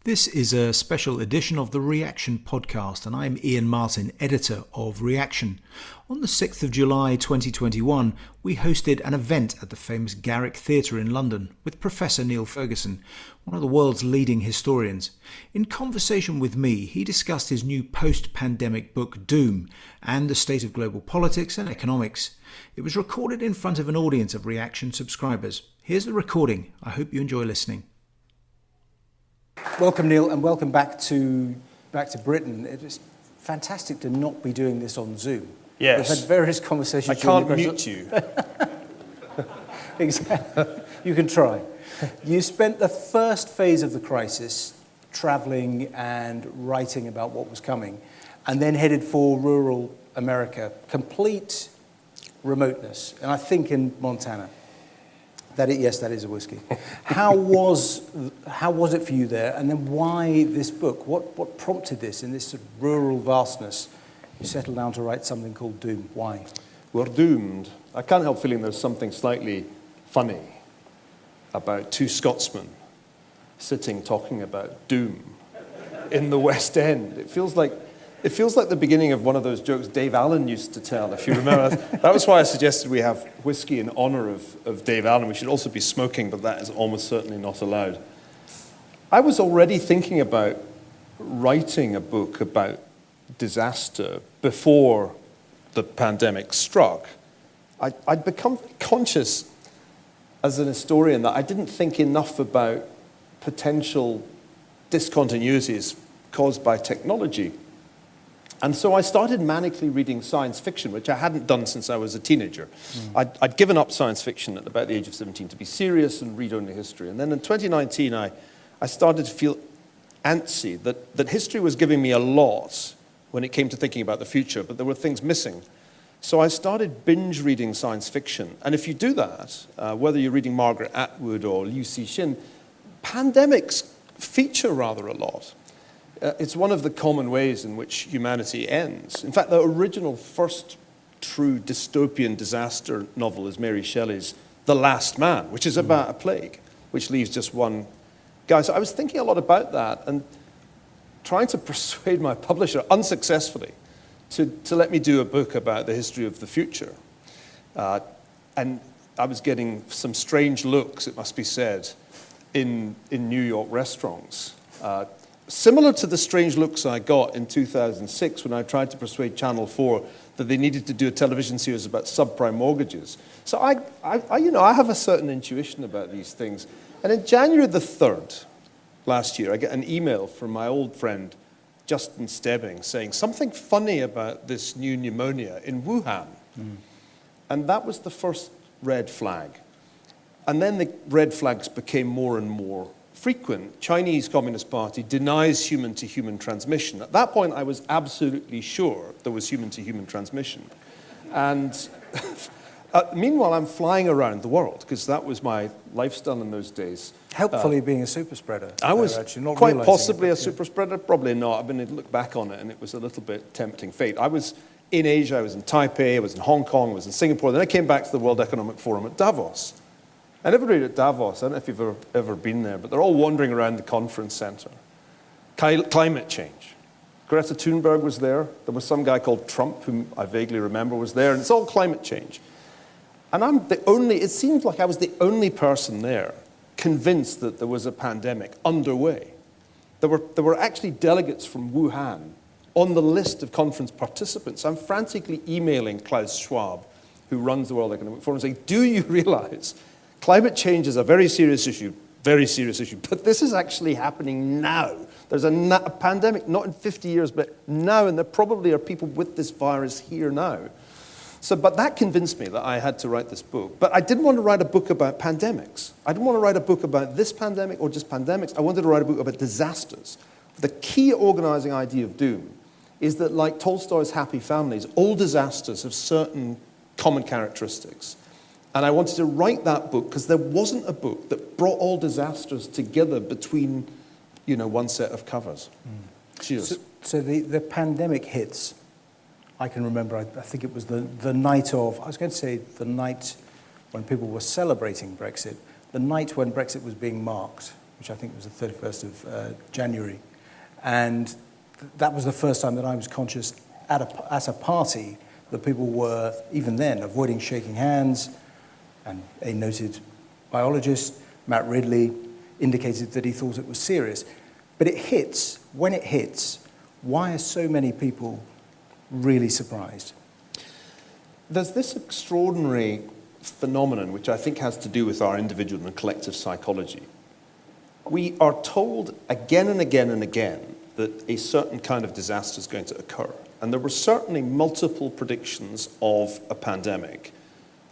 This is a special edition of the Reaction podcast, and I'm Iain Martin, editor of Reaction. On the 6th of July 2021, we hosted an event at the famous Garrick Theatre in London with Professor Niall Ferguson, one of the world's leading historians. In conversation with me, he discussed his new post-pandemic book, Doom, and the state of global politics and economics. It was recorded in front of an audience of Reaction subscribers. Here's the recording. I hope you enjoy listening. Welcome, Niall, and welcome back to Britain. It's fantastic to not be doing this on Zoom. Yes. We've had various conversations. I can't mute you. Exactly. You can try. You spent the first phase of the crisis travelling and writing about what was coming, and then headed for rural America, complete remoteness, and I think in Montana. Yes, that is a whiskey. How was it for you there? And then why this book? What prompted this in this sort of rural vastness? You settled down to write something called Doom. Why? We're doomed. I can't help feeling there's something slightly funny about two Scotsmen sitting talking about doom in the West End. It feels like the beginning of one of those jokes Dave Allen used to tell, if you remember. That was why I suggested we have whiskey in honour of Dave Allen. We should also be smoking, but that is almost certainly not allowed. I was already thinking about writing a book about disaster before the pandemic struck. I'd become conscious as an historian that I didn't think enough about potential discontinuities caused by technology. And so I started manically reading science fiction, which I hadn't done since I was a teenager. I'd given up science fiction at about the age of 17 to be serious and read only history. And then in 2019, I started to feel antsy that history was giving me a lot when it came to thinking about the future, but there were things missing. So I started binge reading science fiction. And if you do that, whether you're reading Margaret Atwood or Liu Cixin, pandemics feature rather a lot. It's one of the common ways in which humanity ends. In fact, the original first true dystopian disaster novel is Mary Shelley's The Last Man, which is about a plague, which leaves just one guy. So I was thinking a lot about that and trying to persuade my publisher, unsuccessfully, to let me do a book about the history of the future. And I was getting some strange looks, it must be said, in New York restaurants. Similar to the strange looks I got in 2006 when I tried to persuade Channel 4 that they needed to do a television series about subprime mortgages. So I have a certain intuition about these things. And in January the 3rd last year, I get an email from my old friend Justin Stebbing saying something funny about this new pneumonia in Wuhan. And that was the first red flag. And then the red flags became more and more frequent. Chinese Communist Party denies human-to-human transmission. At that point, I was absolutely sure there was human-to-human transmission. And meanwhile, I'm flying around the world, because that was my lifestyle in those days. Helpfully being a super spreader. I was quite possibly a super spreader, probably not. I mean, I look back on it, and it was a little bit tempting fate. I was in Asia, I was in Taipei, I was in Hong Kong, I was in Singapore, then I came back to the World Economic Forum at Davos. And everybody at Davos, I don't know if you've ever been there, but they're all wandering around the conference center. Climate change. Greta Thunberg was there. There was some guy called Trump, whom I vaguely remember, was there. And it's all climate change. And it seemed like I was the only person there convinced that there was a pandemic underway. There were actually delegates from Wuhan on the list of conference participants. I'm frantically emailing Klaus Schwab, who runs the World Economic Forum, saying, do you realize climate change is a very serious issue, but this is actually happening now. There's a pandemic, not in 50 years, but now, and there probably are people with this virus here now. But that convinced me that I had to write this book. But I didn't want to write a book about pandemics. I didn't want to write a book about this pandemic or just pandemics. I wanted to write a book about disasters. The key organizing idea of Doom is that, like Tolstoy's Happy Families, all disasters have certain common characteristics. And I wanted to write that book because there wasn't a book that brought all disasters together between, one set of covers. Cheers. So the pandemic hits. I can remember, I think it was the night of, I was going to say the night when people were celebrating Brexit, the night when Brexit was being marked which I think was the 31st of January. And that was the first time that I was conscious at a party that people were, even then, avoiding shaking hands. And a noted biologist, Matt Ridley, indicated that he thought it was serious. But it hits, when it hits, why are so many people really surprised? There's this extraordinary phenomenon which I think has to do with our individual and collective psychology. We are told again and again and again that a certain kind of disaster is going to occur. And there were certainly multiple predictions of a pandemic,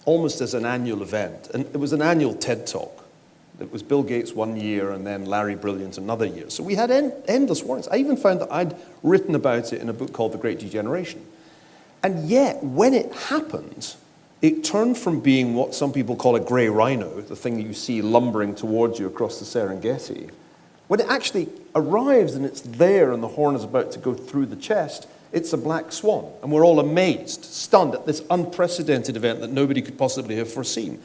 almost as an annual event. And it was an annual TED Talk. It was Bill Gates one year and then Larry Brilliant another year. So we had endless warnings. I even found that I'd written about it in a book called The Great Degeneration. And yet, when it happened, it turned from being what some people call a grey rhino, the thing you see lumbering towards you across the Serengeti. When it actually arrives and it's there and the horn is about to go through the chest, it's a black swan. And we're all amazed, stunned at this unprecedented event that nobody could possibly have foreseen.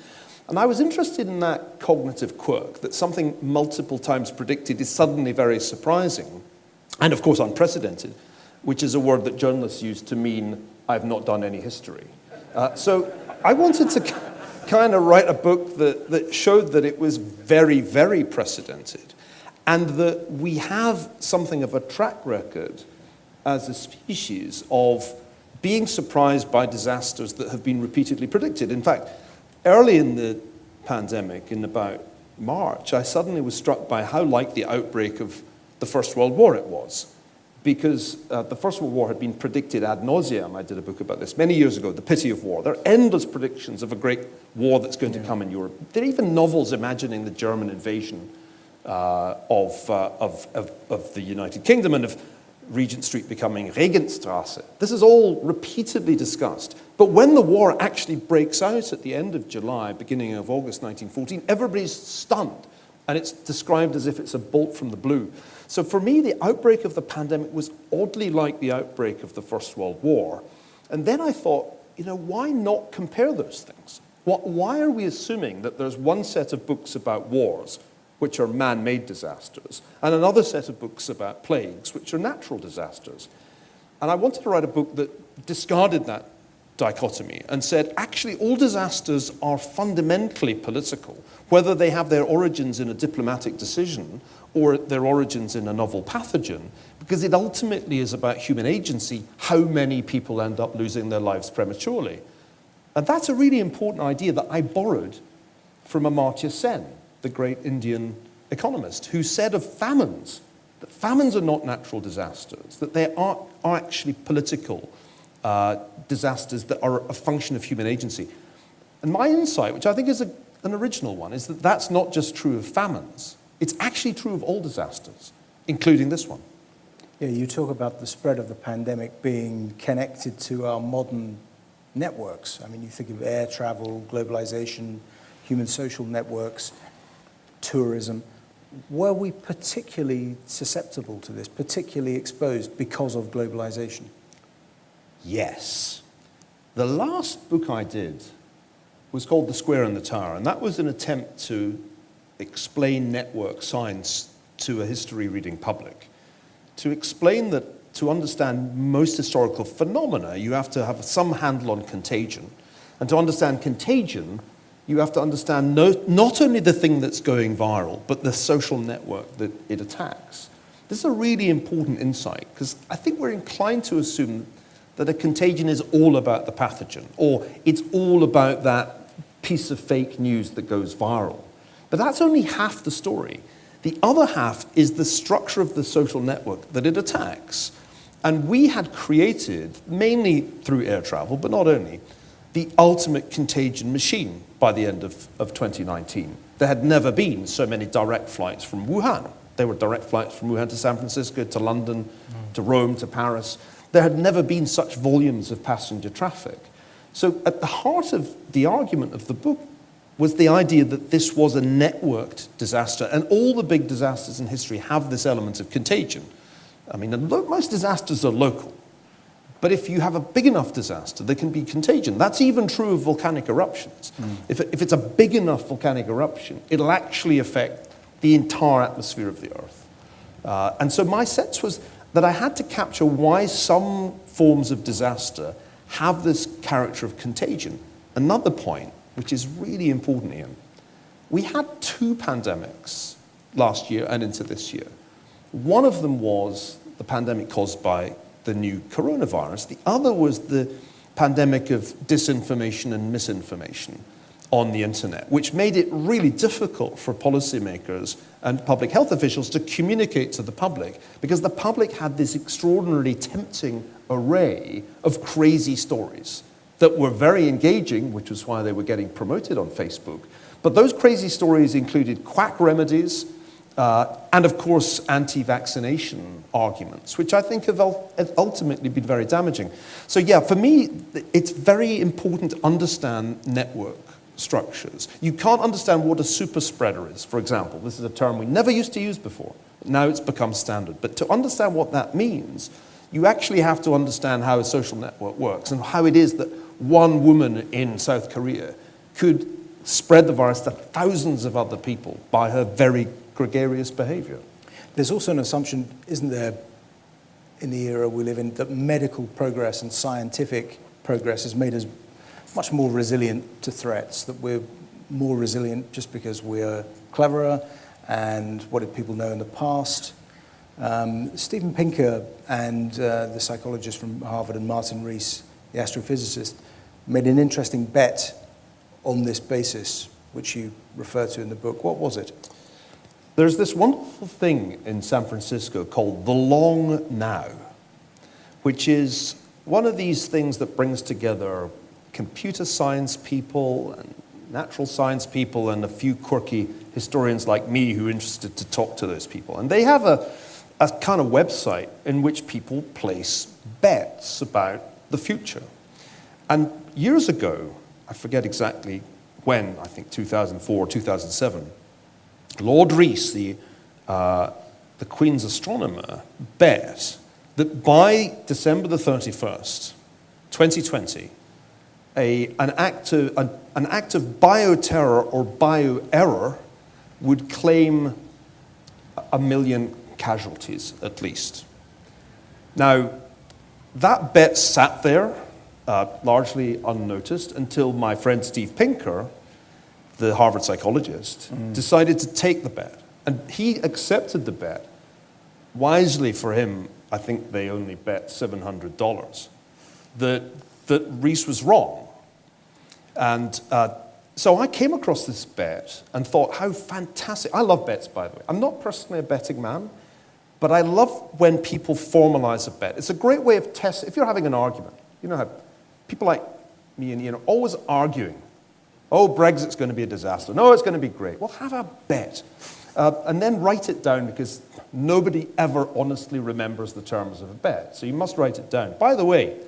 And I was interested in that cognitive quirk, that something multiple times predicted is suddenly very surprising, and of course unprecedented, which is a word that journalists use to mean I've not done any history. So I wanted to kind of write a book that showed that it was very, very precedented, and that we have something of a track record as a species of being surprised by disasters that have been repeatedly predicted. In fact, early in the pandemic, in about March, I suddenly was struck by how like the outbreak of the First World War it was. Because the First World War had been predicted ad nauseum. I did a book about this many years ago, The Pity of War. There are endless predictions of a great war that's going to come in Europe. There are even novels imagining the German invasion of the United Kingdom and of Regent Street becoming Regentstrasse. This is all repeatedly discussed. But when the war actually breaks out at the end of July, beginning of August 1914, everybody's stunned. And it's described as if it's a bolt from the blue. So for me, the outbreak of the pandemic was oddly like the outbreak of the First World War. And then I thought, why not compare those things? Why are we assuming that there's one set of books about wars, which are man-made disasters, and another set of books about plagues, which are natural disasters? And I wanted to write a book that discarded that dichotomy and said, actually, all disasters are fundamentally political, whether they have their origins in a diplomatic decision or their origins in a novel pathogen, because it ultimately is about human agency, how many people end up losing their lives prematurely. And that's a really important idea that I borrowed from Amartya Sen, the great Indian economist, who said of famines, that famines are not natural disasters, that they are actually political disasters that are a function of human agency. And my insight, which I think is an original one, is that that's not just true of famines. It's actually true of all disasters, including this one. Yeah, you talk about the spread of the pandemic being connected to our modern networks. I mean, you think of air travel, globalization, human social networks, tourism. Were we particularly susceptible to this, particularly exposed because of globalization? Yes. The last book I did was called The Square and the Tower, and that was an attempt to explain network science to a history-reading public. To explain that to understand most historical phenomena, you have to have some handle on contagion. And to understand contagion, you have to understand not only the thing that's going viral, but the social network that it attacks. This is a really important insight, because I think we're inclined to assume that a contagion is all about the pathogen, or it's all about that piece of fake news that goes viral. But that's only half the story. The other half is the structure of the social network that it attacks. And we had created, mainly through air travel, but not only, the ultimate contagion machine by the end of 2019. There had never been so many direct flights from Wuhan. There were direct flights from Wuhan to San Francisco, to London, to Rome, to Paris. There had never been such volumes of passenger traffic. So at the heart of the argument of the book was the idea that this was a networked disaster, and all the big disasters in history have this element of contagion. I mean, most disasters are local, but if you have a big enough disaster, there can be contagion. That's even true of volcanic eruptions. If it's a big enough volcanic eruption, it'll actually affect the entire atmosphere of the Earth. And so my sense was that I had to capture why some forms of disaster have this character of contagion. Another point, which is really important, Iain, we had 2 pandemics last year and into this year. One of them was the pandemic caused by the new coronavirus. The other was the pandemic of disinformation and misinformation on the internet, which made it really difficult for policymakers and public health officials to communicate to the public, because the public had this extraordinarily tempting array of crazy stories that were very engaging, which was why they were getting promoted on Facebook. But those crazy stories included quack remedies, and of course anti-vaccination arguments, which I think have ultimately been very damaging. So yeah, for me, it's very important to understand network structures. You can't understand what a super spreader is, for example. This is a term we never used to use before. Now it's become standard. But to understand what that means, you actually have to understand how a social network works and how it is that one woman in South Korea could spread the virus to thousands of other people by her very gregarious behavior. There's also an assumption, isn't there, in the era we live in, that medical progress and scientific progress has made us much more resilient to threats, that we're more resilient just because we're cleverer, and what did people know in the past? Steven Pinker and the psychologist from Harvard and Martin Rees, the astrophysicist, made an interesting bet on this basis, which you refer to in the book. What was it? There's this wonderful thing in San Francisco called the Long Now, which is one of these things that brings together computer science people and natural science people and a few quirky historians like me who are interested to talk to those people. And they have a kind of website in which people place bets about the future. And years ago, I forget exactly when, I think 2004 or 2007, Lord Rees, the Queen's astronomer, bet that by December the 31st, 2020, an act of bioterror or bioerror would claim 1 million casualties at least. Now, that bet sat there, largely unnoticed, until my friend Steve Pinker, the Harvard psychologist, decided to take the bet. And he accepted the bet. Wisely for him, I think they only bet $700, that Rees was wrong. And so I came across this bet and thought, how fantastic. I love bets, by the way. I'm not personally a betting man, but I love when people formalize a bet. It's a great way of testing. If you're having an argument, you know how people like me and Ian are always arguing. Oh, Brexit's going to be a disaster. No, it's going to be great. Well, have a bet. And then write it down, because nobody ever honestly remembers the terms of a bet. So you must write it down. By the way,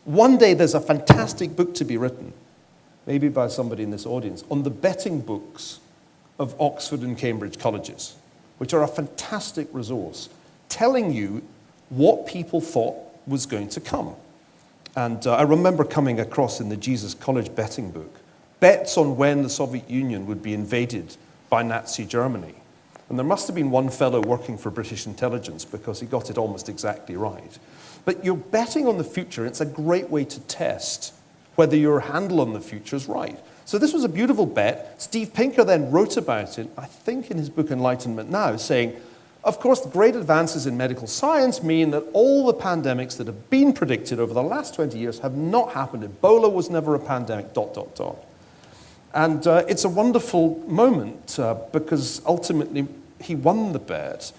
one day there's a fantastic book to be written, maybe by somebody in this audience, on the betting books of Oxford and Cambridge colleges, which are a fantastic resource, telling you what people thought was going to come. And I remember coming across in the Jesus College betting book, bets on when the Soviet Union would be invaded by Nazi Germany. And there must have been one fellow working for British intelligence, because he got it almost exactly right. But you're betting on the future. It's a great way to test whether your handle on the future is right. So this was a beautiful bet. Steve Pinker then wrote about it, I think in his book Enlightenment Now, saying, of course, the great advances in medical science mean that all the pandemics that have been predicted over the last 20 years have not happened. Ebola was never a pandemic, ... And it's a wonderful moment, because ultimately he won the bet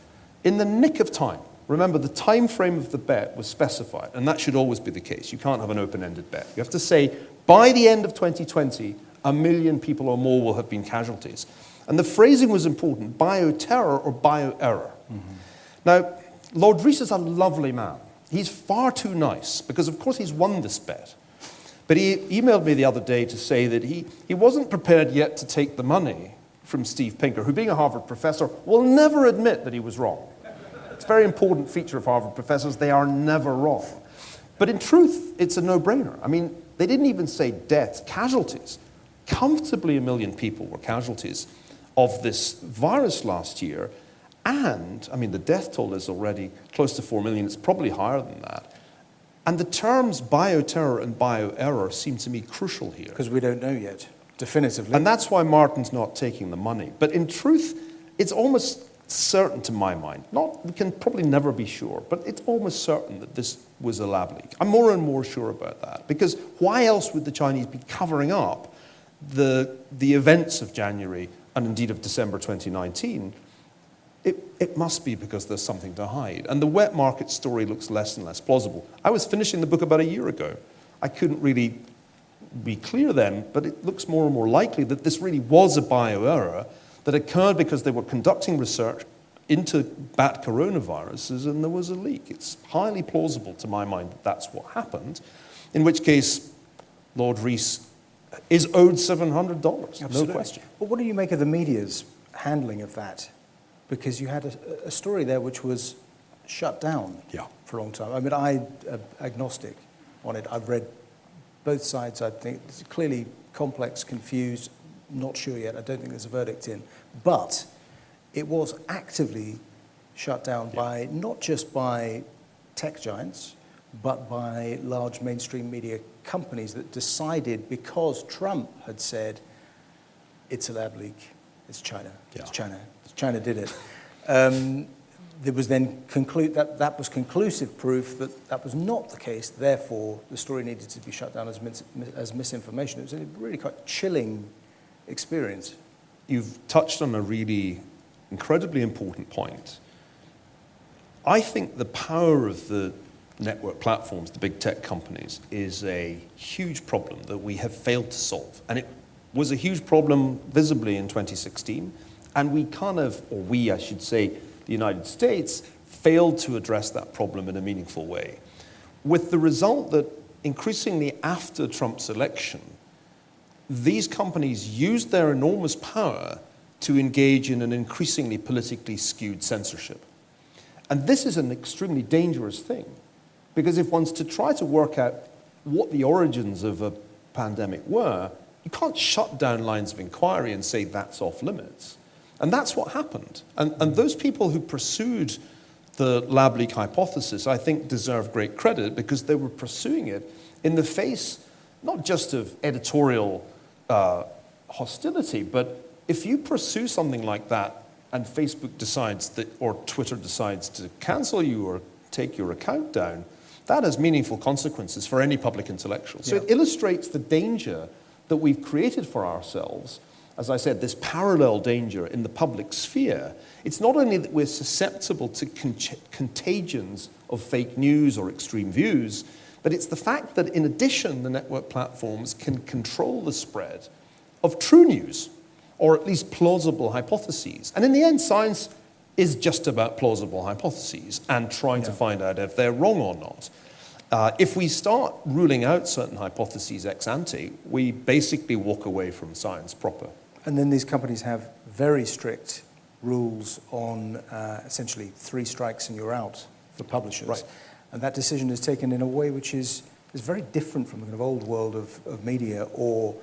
in the nick of time. Remember, the time frame of the bet was specified, and that should always be the case. You can't have an open-ended bet. You have to say, by the end of 2020, 1 million people or more will have been casualties. And the phrasing was important, bioterror or bioerror. Now, Lord Rees is a lovely man. He's far too nice, because of course he's won this bet. But he emailed me the other day to say that he wasn't prepared yet to take the money from Steve Pinker, who, being a Harvard professor, will never admit that he was wrong. It's a very important feature of Harvard professors. They are never wrong. But in truth, it's a no-brainer. I mean, they didn't even say deaths, casualties. Comfortably 1 million people were casualties of this virus last year. And, I mean, the death toll is already close to 4 million. It's probably higher than that. And the terms bioterror and bioerror seem to me crucial here. Because we don't know yet, definitively. And that's why Martin's not taking the money. But in truth, it's almost certain to my mind, we can probably never be sure, but it's almost certain that this was a lab leak. I'm more and more sure about that, because why else would the Chinese be covering up the events of January and indeed of December 2019? It must be because there's something to hide. And the wet market story looks less and less plausible. I was finishing the book about a year ago. I couldn't really be clear then, but it looks more and more likely that this really was a bioerror that occurred because they were conducting research into bat coronaviruses and there was a leak. It's highly plausible to my mind that that's what happened, in which case Lord Rees is owed $700, no question. But what do you make of the media's handling of that? Because you had a story there which was shut down for a long time. I mean, I'm agnostic on it. I've read both sides. I think it's clearly complex, confused, not sure yet. I don't think there's a verdict in. But it was actively shut down by, not just by tech giants, but by large mainstream media companies that decided, because Trump had said, it's a lab leak, it's China, it's China. China did it. There was then that was conclusive proof that that was not the case. Therefore, the story needed to be shut down as misinformation. It was a really quite chilling experience. You've touched on a really incredibly important point. I think the power of the network platforms, the big tech companies, is a huge problem that we have failed to solve. And it was a huge problem visibly in 2016. And I should say, the United States failed to address that problem in a meaningful way, with the result that increasingly after Trump's election, these companies used their enormous power to engage in an increasingly politically skewed censorship. And this is an extremely dangerous thing, because if one's to try to work out what the origins of a pandemic were, you can't shut down lines of inquiry and say that's off limits. And that's what happened. And those people who pursued the lab leak hypothesis, I think, deserve great credit, because they were pursuing it in the face not just of editorial hostility, but if you pursue something like that and Facebook decides that, or Twitter decides to cancel you or take your account down, that has meaningful consequences for any public intellectual. So it illustrates the danger that we've created for ourselves. As I said, this parallel danger in the public sphere. It's not only that we're susceptible to contagions of fake news or extreme views, but it's the fact that in addition, the network platforms can control the spread of true news, or at least plausible hypotheses. And in the end, science is just about plausible hypotheses and trying to find out if they're wrong or not. If we start ruling out certain hypotheses ex ante, we basically walk away from science proper. And then these companies have very strict rules on essentially 3 strikes and you're out for publishers. Right. And that decision is taken in a way which is very different from the kind of old world of media, or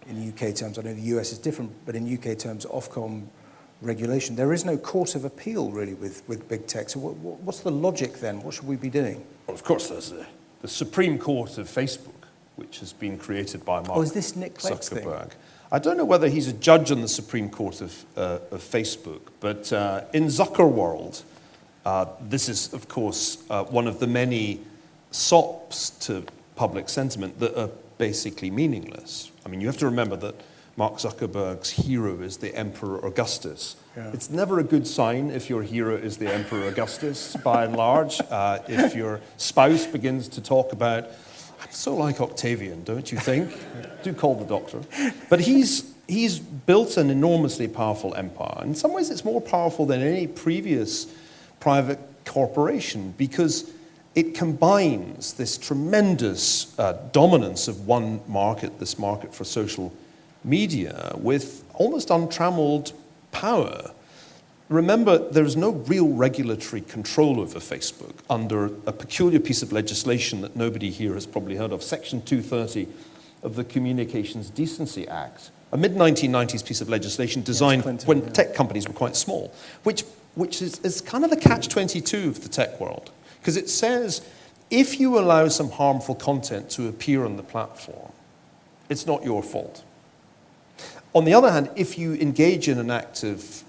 in UK terms, I know the US is different, but in UK terms, Ofcom regulation. There is no court of appeal really with big tech. So what's the logic then? What should we be doing? Well, of course, there's the Supreme Court of Facebook, which has been created by Mark is this Nick Clegg's Zuckerberg. thing? I don't know whether he's a judge on the Supreme Court of Facebook, but in Zuckerworld, this is, of course, one of the many sops to public sentiment that are basically meaningless. I mean, you have to remember that Mark Zuckerberg's hero is the Emperor Augustus. Yeah. It's never a good sign if your hero is the Emperor Augustus, by and large. If your spouse begins to talk about, I'm so like Octavian, don't you think? Do call the doctor. But he's built an enormously powerful empire. In some ways, it's more powerful than any previous private corporation, because it combines this tremendous dominance of one market, this market for social media, with almost untrammeled power. Remember, there's no real regulatory control over Facebook under a peculiar piece of legislation that nobody here has probably heard of, Section 230 of the Communications Decency Act, a mid-1990s piece of legislation designed when tech companies were quite small, which is kind of the catch-22 of the tech world. Because it says, if you allow some harmful content to appear on the platform, it's not your fault. On the other hand, if you engage in an act of,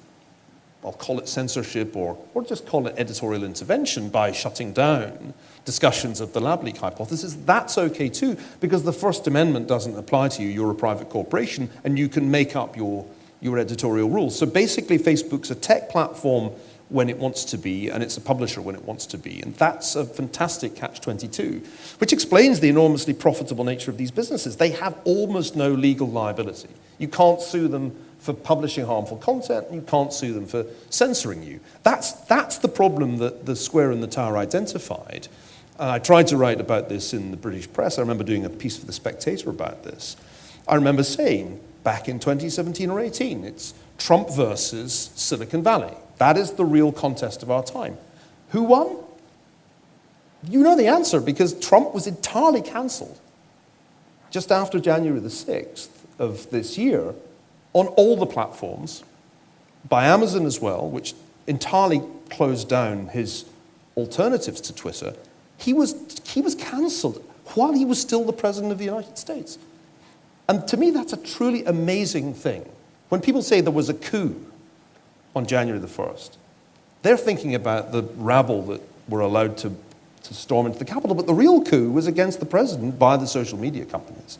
I'll call it censorship or just call it editorial intervention by shutting down discussions of the lab leak hypothesis, that's okay too, because the First Amendment doesn't apply to you. You're a private corporation, and you can make up your editorial rules. So basically, Facebook's a tech platform when it wants to be, and it's a publisher when it wants to be. And that's a fantastic catch-22, which explains the enormously profitable nature of these businesses. They have almost no legal liability. You can't sue them for publishing harmful content, and you can't sue them for censoring you. That's the problem that the Square and the Tower identified. I tried to write about this in the British press. I remember doing a piece for The Spectator about this. I remember saying, back in 2017 or 18, it's Trump versus Silicon Valley. That is the real contest of our time. Who won? You know the answer, because Trump was entirely cancelled just after January the 6th of this year on all the platforms, by Amazon as well, which entirely closed down his alternatives to Twitter. He was cancelled while he was still the President of the United States. And to me, that's a truly amazing thing. When people say there was a coup on January the 1st, they're thinking about the rabble that were allowed to storm into the Capitol, but the real coup was against the president by the social media companies.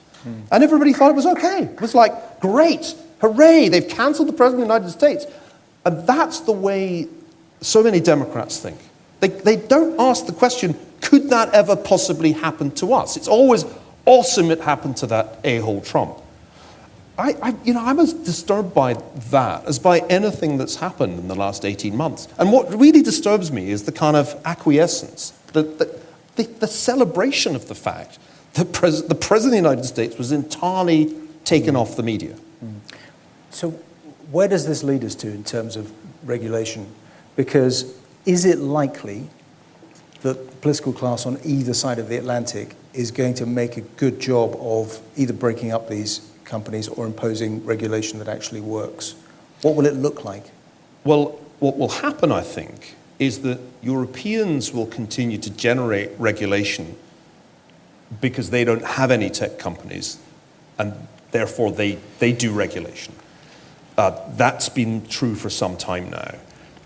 And everybody thought it was okay. It was like, great, hooray, they've cancelled the President of the United States. And that's the way so many Democrats think. They don't ask the question, could that ever possibly happen to us? It's always awesome it happened to that a-hole Trump. I'm as disturbed by that as by anything that's happened in the last 18 months. And what really disturbs me is the kind of acquiescence, the celebration of the fact that the President of the United States was entirely taken off the media. So where does this lead us to in terms of regulation? Because is it likely that the political class on either side of the Atlantic is going to make a good job of either breaking up these companies or imposing regulation that actually works? What will it look like? Well, what will happen, I think, is that Europeans will continue to generate regulation because they don't have any tech companies, and therefore they do regulation. That's been true for some time now.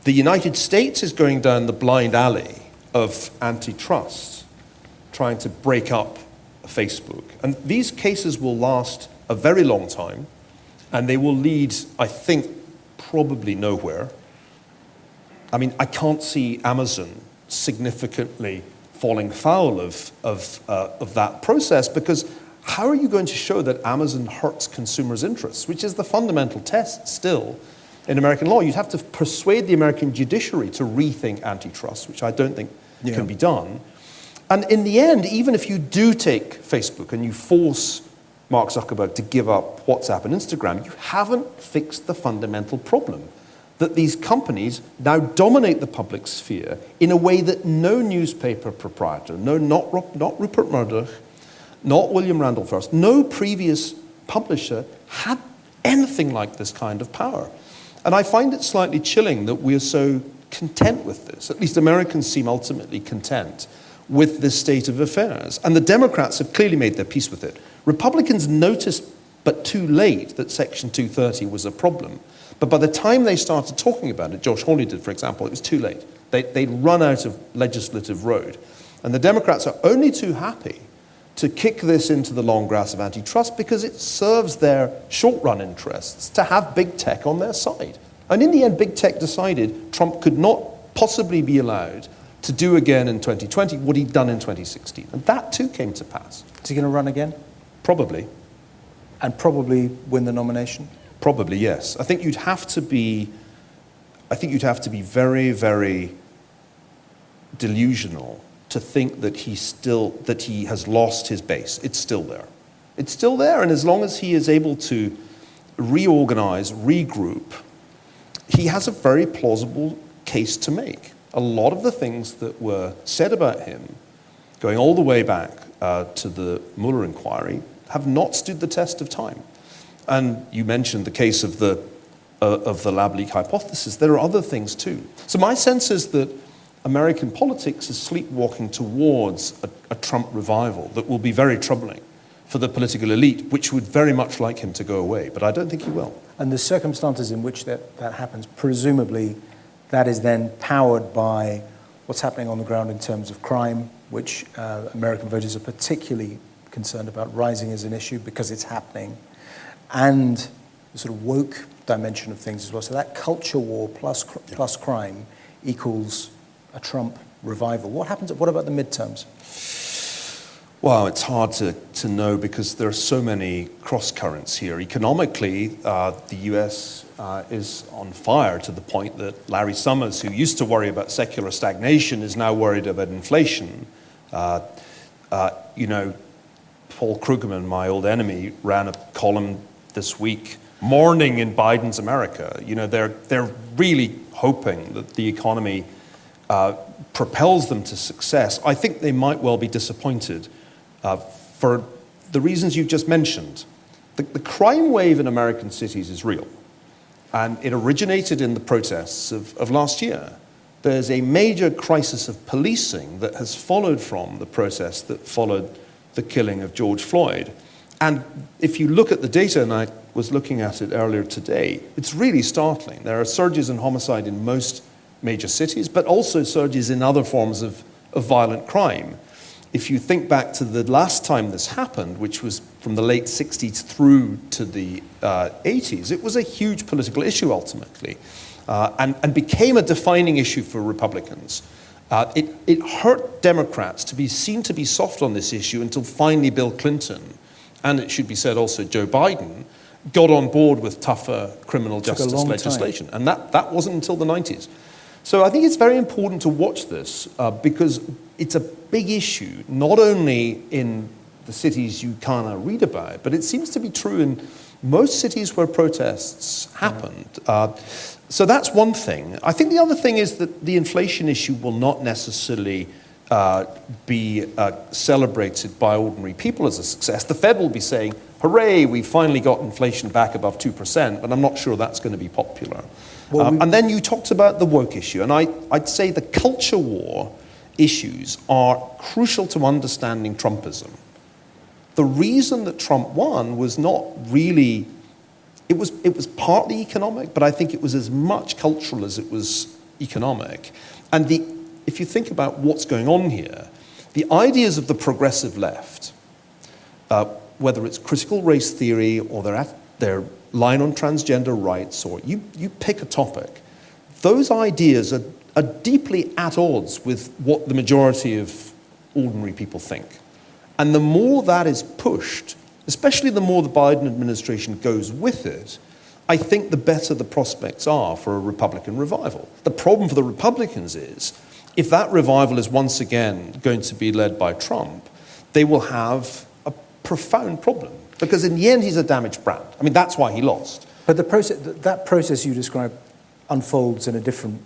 The United States is going down the blind alley of antitrust, trying to break up Facebook. And these cases will last a very long time, and they will lead, I think, probably nowhere. I mean, I can't see Amazon significantly falling foul of that process, because how are you going to show that Amazon hurts consumers' interests, which is the fundamental test still in American law? You'd have to persuade the American judiciary to rethink antitrust, which I don't think can be done. And in the end, even if you do take Facebook and you force Mark Zuckerberg to give up WhatsApp and Instagram, you haven't fixed the fundamental problem that these companies now dominate the public sphere in a way that no newspaper proprietor, not Rupert Murdoch, not William Randolph Hearst, no previous publisher had anything like this kind of power. And I find it slightly chilling that we're so content with this. At least Americans seem ultimately content with this state of affairs. And the Democrats have clearly made their peace with it. Republicans noticed, but too late, that Section 230 was a problem. But by the time they started talking about it, Josh Hawley did, for example, it was too late. They'd run out of legislative road. And the Democrats are only too happy to kick this into the long grass of antitrust because it serves their short-run interests to have big tech on their side. And in the end, big tech decided Trump could not possibly be allowed to do again in 2020 what he'd done in 2016. And that too came to pass. Is he going to run again? Probably. And probably win the nomination? Probably, yes. I think you'd have to be very, very delusional to think that he has lost his base. It's still there. It's still there, and as long as he is able to reorganize, regroup, he has a very plausible case to make. A lot of the things that were said about him, going all the way back to the Mueller inquiry, have not stood the test of time. And you mentioned the case of the lab leak hypothesis. There are other things too. So my sense is that American politics is sleepwalking towards a Trump revival that will be very troubling for the political elite, which would very much like him to go away. But I don't think he will. And the circumstances in which that happens, presumably that is then powered by what's happening on the ground in terms of crime, which American voters are particularly concerned about rising as an issue because it's happening, and the sort of woke dimension of things as well. So that culture war plus crime equals a Trump revival. What about the midterms? Well, it's hard to know because there are so many cross currents here. Economically, the US is on fire to the point that Larry Summers, who used to worry about secular stagnation, is now worried about inflation. Paul Krugman, my old enemy, ran a column this week mourning in Biden's America. They're really hoping that the economy propels them to success. I think they might well be disappointed for the reasons you've just mentioned. The crime wave in American cities is real, and it originated in the protests of last year. There's a major crisis of policing that has followed from the protests that followed the killing of George Floyd. And if you look at the data, and I was looking at it earlier today, it's really startling. There are surges in homicide in most major cities, but also surges in other forms of violent crime. If you think back to the last time this happened, which was from the late 60s through to the 80s, it was a huge political issue ultimately, and became a defining issue for Republicans. It hurt Democrats to be seen to be soft on this issue until finally Bill Clinton, and it should be said also Joe Biden, got on board with tougher criminal justice legislation. And that wasn't until the 90s. So I think it's very important to watch this because it's a big issue, not only in the cities you kind of read about, but it seems to be true in most cities where protests happened. So that's one thing. I think the other thing is that the inflation issue will not necessarily be celebrated by ordinary people as a success. The Fed will be saying, hooray, we finally got inflation back above 2%, but I'm not sure that's going to be popular. And then you talked about the woke issue, and I'd say the culture war issues are crucial to understanding Trumpism. The reason that Trump won was not really, it was partly economic, but I think it was as much cultural as it was economic. And if you think about what's going on here, the ideas of the progressive left, whether it's critical race theory or their line on transgender rights, or you pick a topic, those ideas are deeply at odds with what the majority of ordinary people think. And the more that is pushed, especially the more the Biden administration goes with it, I think the better the prospects are for a Republican revival. The problem for the Republicans is, if that revival is once again going to be led by Trump, they will have a profound problem. Because in the end, he's a damaged brand. I mean, that's why he lost. But that process you describe unfolds in a different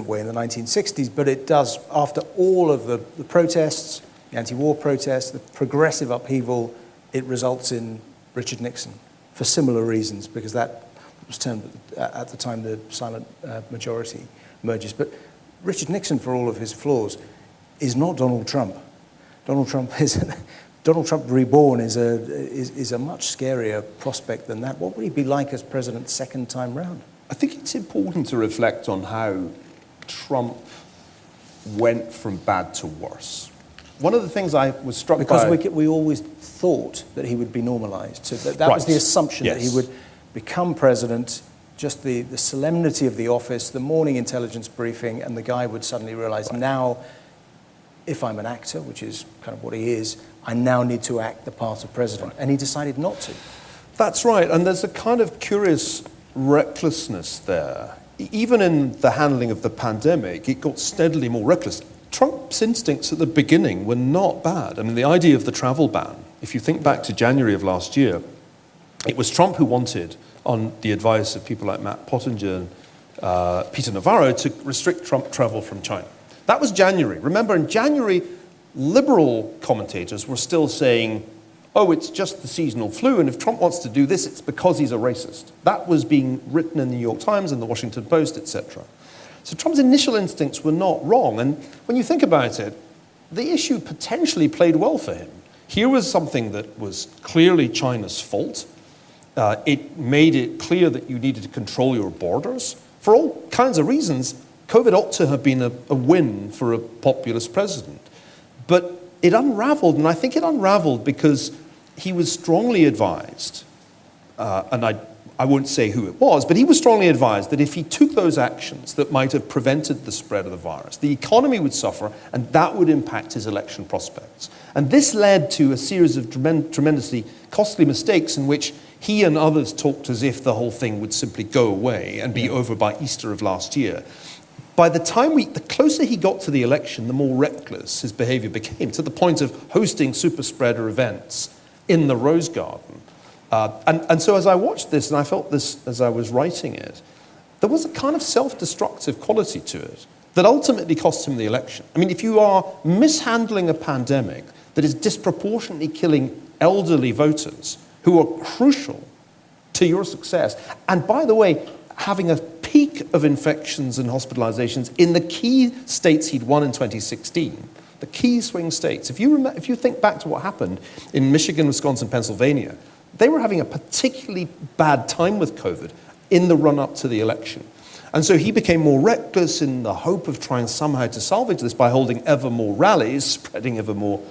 way in the 1960s, but it does, after all of the protests, the anti-war protests, the progressive upheaval, it results in Richard Nixon for similar reasons, because that was termed at the time the silent majority emerges. But Richard Nixon, for all of his flaws, is not Donald Trump. Donald Trump reborn is a much scarier prospect than that. What would he be like as president second time round? I think it's important to reflect on how Trump went from bad to worse. One of the things I was struck by... Because we always thought that he would be normalized. So that was the assumption, yes, that he would become president, just the solemnity of the office, the morning intelligence briefing, and the guy would suddenly realize, now, if I'm an actor, which is kind of what he is, I now need to act the part of president. And he decided not to. That's right. And there's a kind of curious recklessness there. Even in the handling of the pandemic, it got steadily more reckless. Trump's instincts at the beginning were not bad. I mean, the idea of the travel ban, if you think back to January of last year, it was Trump who wanted, on the advice of people like Matt Pottinger and Peter Navarro, to restrict Trump travel from China. That was January. Remember, in January, liberal commentators were still saying, oh, it's just the seasonal flu, and if Trump wants to do this, it's because he's a racist. That was being written in the New York Times and the Washington Post, etc. So Trump's initial instincts were not wrong, and when you think about it, the issue potentially played well for him. Here was something that was clearly China's fault. It made it clear that you needed to control your borders. For all kinds of reasons, COVID ought to have been a win for a populist president. But it unraveled, and I think it unraveled because he was strongly advised, and I won't say who it was, but he was strongly advised that if he took those actions that might have prevented the spread of the virus, the economy would suffer, and that would impact his election prospects. And this led to a series of tremendously costly mistakes in which he and others talked as if the whole thing would simply go away and be over by Easter of last year. By the time the closer he got to the election, the more reckless his behavior became, to the point of hosting super spreader events in the Rose Garden. And so as I watched this, and I felt this as I was writing it, there was a kind of self-destructive quality to it that ultimately cost him the election. I mean, if you are mishandling a pandemic that is disproportionately killing elderly voters who are crucial to your success, and by the way, having a peak of infections and hospitalizations in the key states he'd won in 2016, the key swing states. If you think back to what happened in Michigan, Wisconsin, Pennsylvania, they were having a particularly bad time with COVID in the run-up to the election. And so he became more reckless in the hope of trying somehow to salvage this by holding ever more rallies, spreading ever more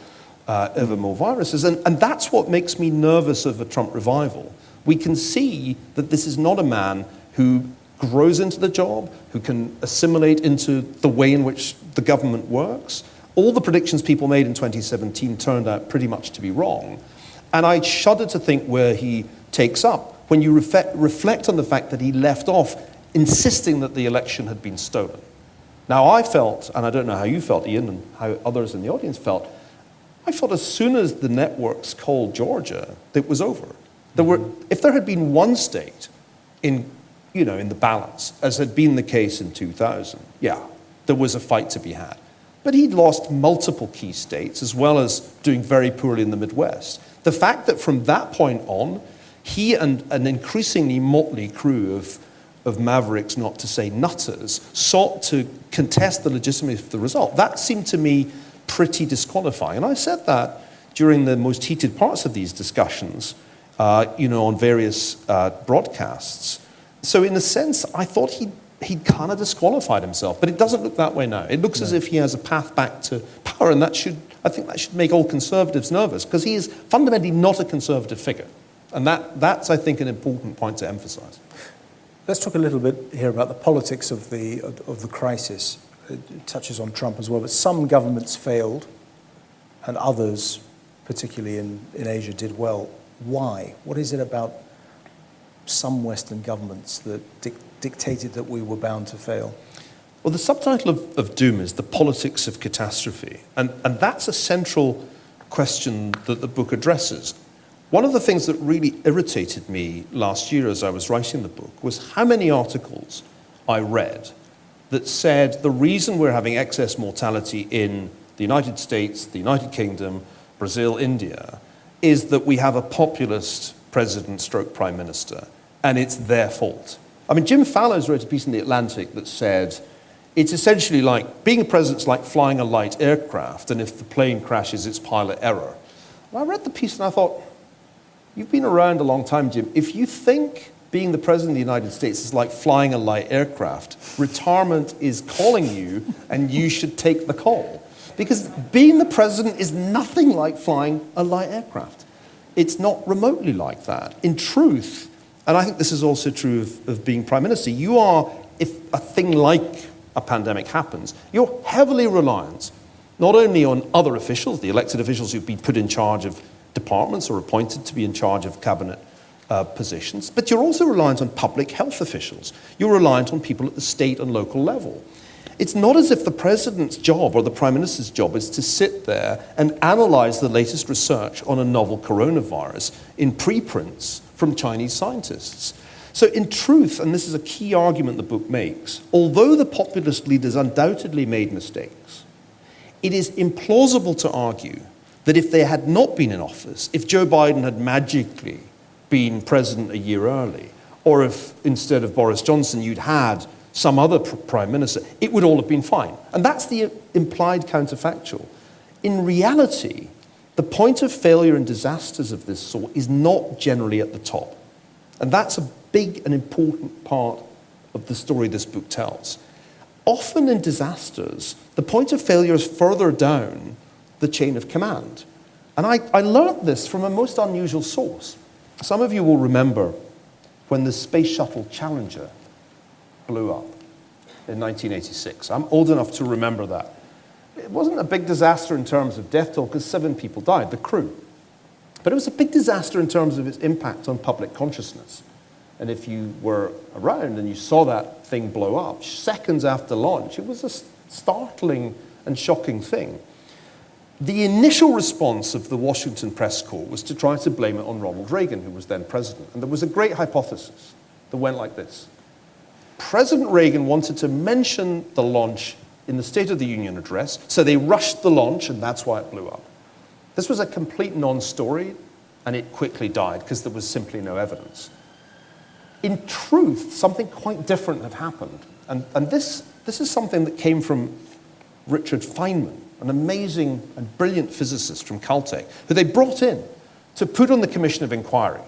viruses. And that's what makes me nervous of a Trump revival. We can see that this is not a man who grows into the job, who can assimilate into the way in which the government works. All the predictions people made in 2017 turned out pretty much to be wrong. And I shudder to think where he takes up when you reflect on the fact that he left off insisting that the election had been stolen. Now I felt, and I don't know how you felt, Iain, and how others in the audience felt, I felt as soon as the networks called Georgia, it was over. If there had been one state in the balance, as had been the case in 2000, there was a fight to be had. But he'd lost multiple key states, as well as doing very poorly in the Midwest. The fact that from that point on, he and an increasingly motley crew of mavericks, not to say nutters, sought to contest the legitimacy of the result, that seemed to me pretty disqualifying. And I said that during the most heated parts of these discussions, on various broadcasts. So in a sense, I thought he'd kind of disqualified himself, but it doesn't look that way now. It looks as if he has a path back to power, and I think that should make all conservatives nervous, because he is fundamentally not a conservative figure. And that's, I think, an important point to emphasize. Let's talk a little bit here about the politics of the crisis. It touches on Trump as well, but some governments failed, and others, particularly in Asia, did well. Why? What is it about some Western governments that dictated that we were bound to fail? Well, the subtitle of Doom is The Politics of Catastrophe, and that's a central question that the book addresses. One of the things that really irritated me last year as I was writing the book was how many articles I read that said the reason we're having excess mortality in the United States, the United Kingdom, Brazil, India, is that we have a populist president stroke prime minister, and it's their fault. I mean, Jim Fallows wrote a piece in The Atlantic that said, it's essentially like, being a president's like flying a light aircraft, and if the plane crashes, it's pilot error. And I read the piece and I thought, you've been around a long time, Jim. If you think being the president of the United States is like flying a light aircraft, retirement is calling you, and you should take the call. Because being the president is nothing like flying a light aircraft. It's not remotely like that. In truth, and I think this is also true of being prime minister, you are, if a thing like a pandemic happens, you're heavily reliant not only on other officials, the elected officials who've been put in charge of departments or appointed to be in charge of cabinet positions, but you're also reliant on public health officials. You're reliant on people at the state and local level. It's not as if the president's job or the prime minister's job is to sit there and analyze the latest research on a novel coronavirus in preprints from Chinese scientists. So in truth, and this is a key argument the book makes, although the populist leaders undoubtedly made mistakes, it is implausible to argue that if they had not been in office, if Joe Biden had magically been president a year early, or if instead of Boris Johnson you'd had some other prime minister, it would all have been fine. And that's the implied counterfactual. In reality, the point of failure in disasters of this sort is not generally at the top. And that's a big and important part of the story this book tells. Often in disasters, the point of failure is further down the chain of command. And I learned this from a most unusual source. Some of you will remember when the Space Shuttle Challenger blew up in 1986. I'm old enough to remember that. It wasn't a big disaster in terms of death toll because 7 people died, the crew. But it was a big disaster in terms of its impact on public consciousness. And if you were around and you saw that thing blow up, seconds after launch, it was a startling and shocking thing. The initial response of the Washington press corps was to try to blame it on Ronald Reagan, who was then president. And there was a great hypothesis that went like this. President Reagan wanted to mention the launch in the State of the Union address, so they rushed the launch, and that's why it blew up. This was a complete non-story, and it quickly died because there was simply no evidence. In truth, something quite different had happened. And this is something that came from Richard Feynman, an amazing and brilliant physicist from Caltech, who they brought in to put on the Commission of Inquiry.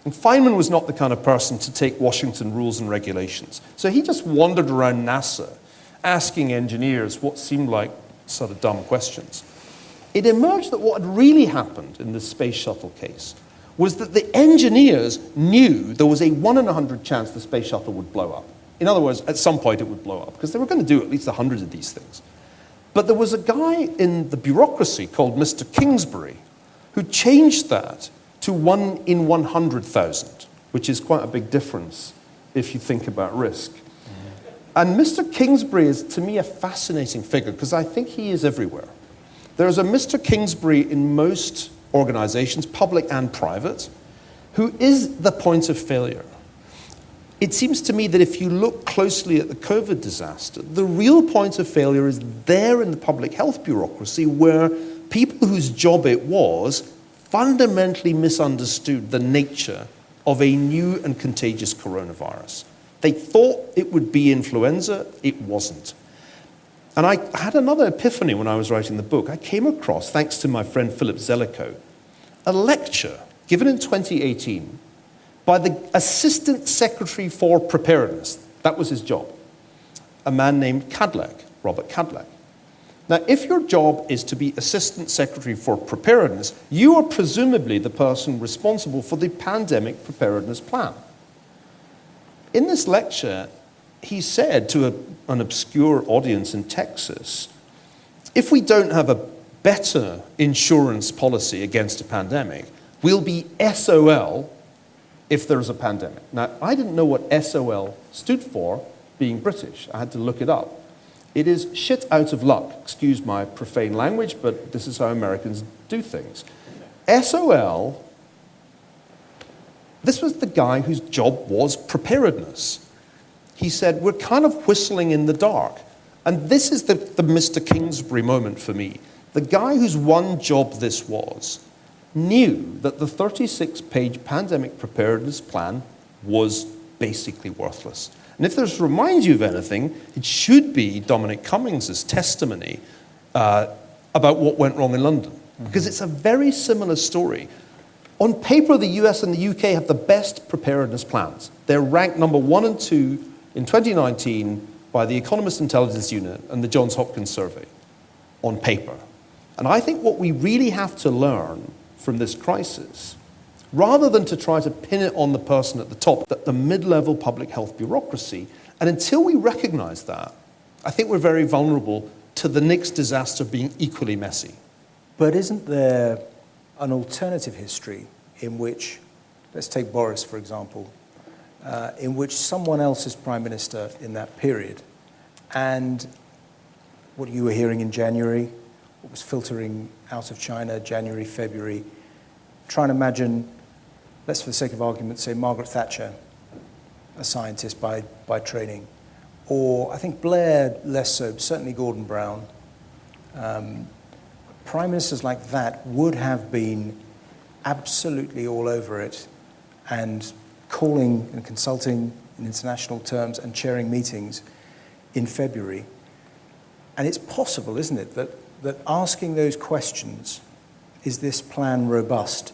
And Feynman was not the kind of person to take Washington rules and regulations. So he just wandered around NASA, asking engineers what seemed like sort of dumb questions. It emerged that what had really happened in the space shuttle case was that the engineers knew there was a 1 in 100 chance the space shuttle would blow up. In other words, at some point it would blow up, because they were going to do at least 100 of these things. But there was a guy in the bureaucracy called Mr. Kingsbury who changed that to 1 in 100,000, which is quite a big difference if you think about risk. And Mr. Kingsbury is, to me, a fascinating figure, because I think he is everywhere. There's a Mr. Kingsbury in most organizations, public and private, who is the point of failure. It seems to me that if you look closely at the COVID disaster, the real point of failure is there in the public health bureaucracy, where people whose job it was fundamentally misunderstood the nature of a new and contagious coronavirus. They thought it would be influenza, it wasn't. And I had another epiphany when I was writing the book. I came across, thanks to my friend Philip Zelikow, a lecture given in 2018 by the Assistant Secretary for Preparedness. That was his job. A man named Cadlack, Robert Cadlack. Now, if your job is to be Assistant Secretary for Preparedness, you are presumably the person responsible for the pandemic preparedness plan. In this lecture, he said to an obscure audience in Texas, if we don't have a better insurance policy against a pandemic, we'll be SOL if there's a pandemic. Now, I didn't know what SOL stood for, being British. I had to look it up. It is shit out of luck. Excuse my profane language, but this is how Americans do things. SOL, this was the guy whose job was preparedness. He said, we're kind of whistling in the dark. And this is the Mr. Kingsbury moment for me. The guy whose one job this was knew that the 36-page pandemic preparedness plan was basically worthless. And if this reminds you of anything, it should be Dominic Cummings' testimony about what went wrong in London. Because it's a very similar story. On paper, the US and the UK have the best preparedness plans. They're ranked number 1 and 2 in 2019 by the Economist Intelligence Unit and the Johns Hopkins Survey, on paper. And I think what we really have to learn from this crisis, rather than to try to pin it on the person at the top, the mid-level public health bureaucracy, and until we recognize that, I think we're very vulnerable to the next disaster being equally messy. But isn't there an alternative history in which, let's take Boris, for example, in which someone else is prime minister in that period, and what you were hearing in January, what was filtering out of China, January, February, try and imagine, let's for the sake of argument say Margaret Thatcher, a scientist by training, or I think Blair less so, certainly Gordon Brown, prime ministers like that would have been absolutely all over it and calling and consulting in international terms and chairing meetings in February. And it's possible, isn't it, that asking those questions, is this plan robust?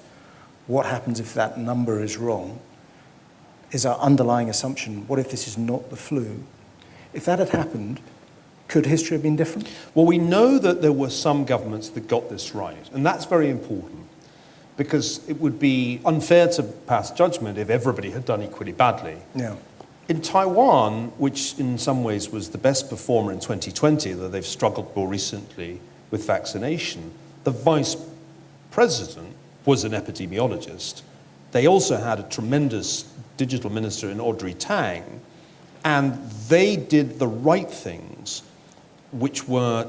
What happens if that number is wrong? Is our underlying assumption, what if this is not the flu? If that had happened, could history have been different? Well, we know that there were some governments that got this right, and that's very important, because it would be unfair to pass judgment if everybody had done equally badly. Yeah. In Taiwan, which in some ways was the best performer in 2020, though they've struggled more recently with vaccination, the vice president was an epidemiologist. They also had a tremendous digital minister in Audrey Tang, and they did the right things, which were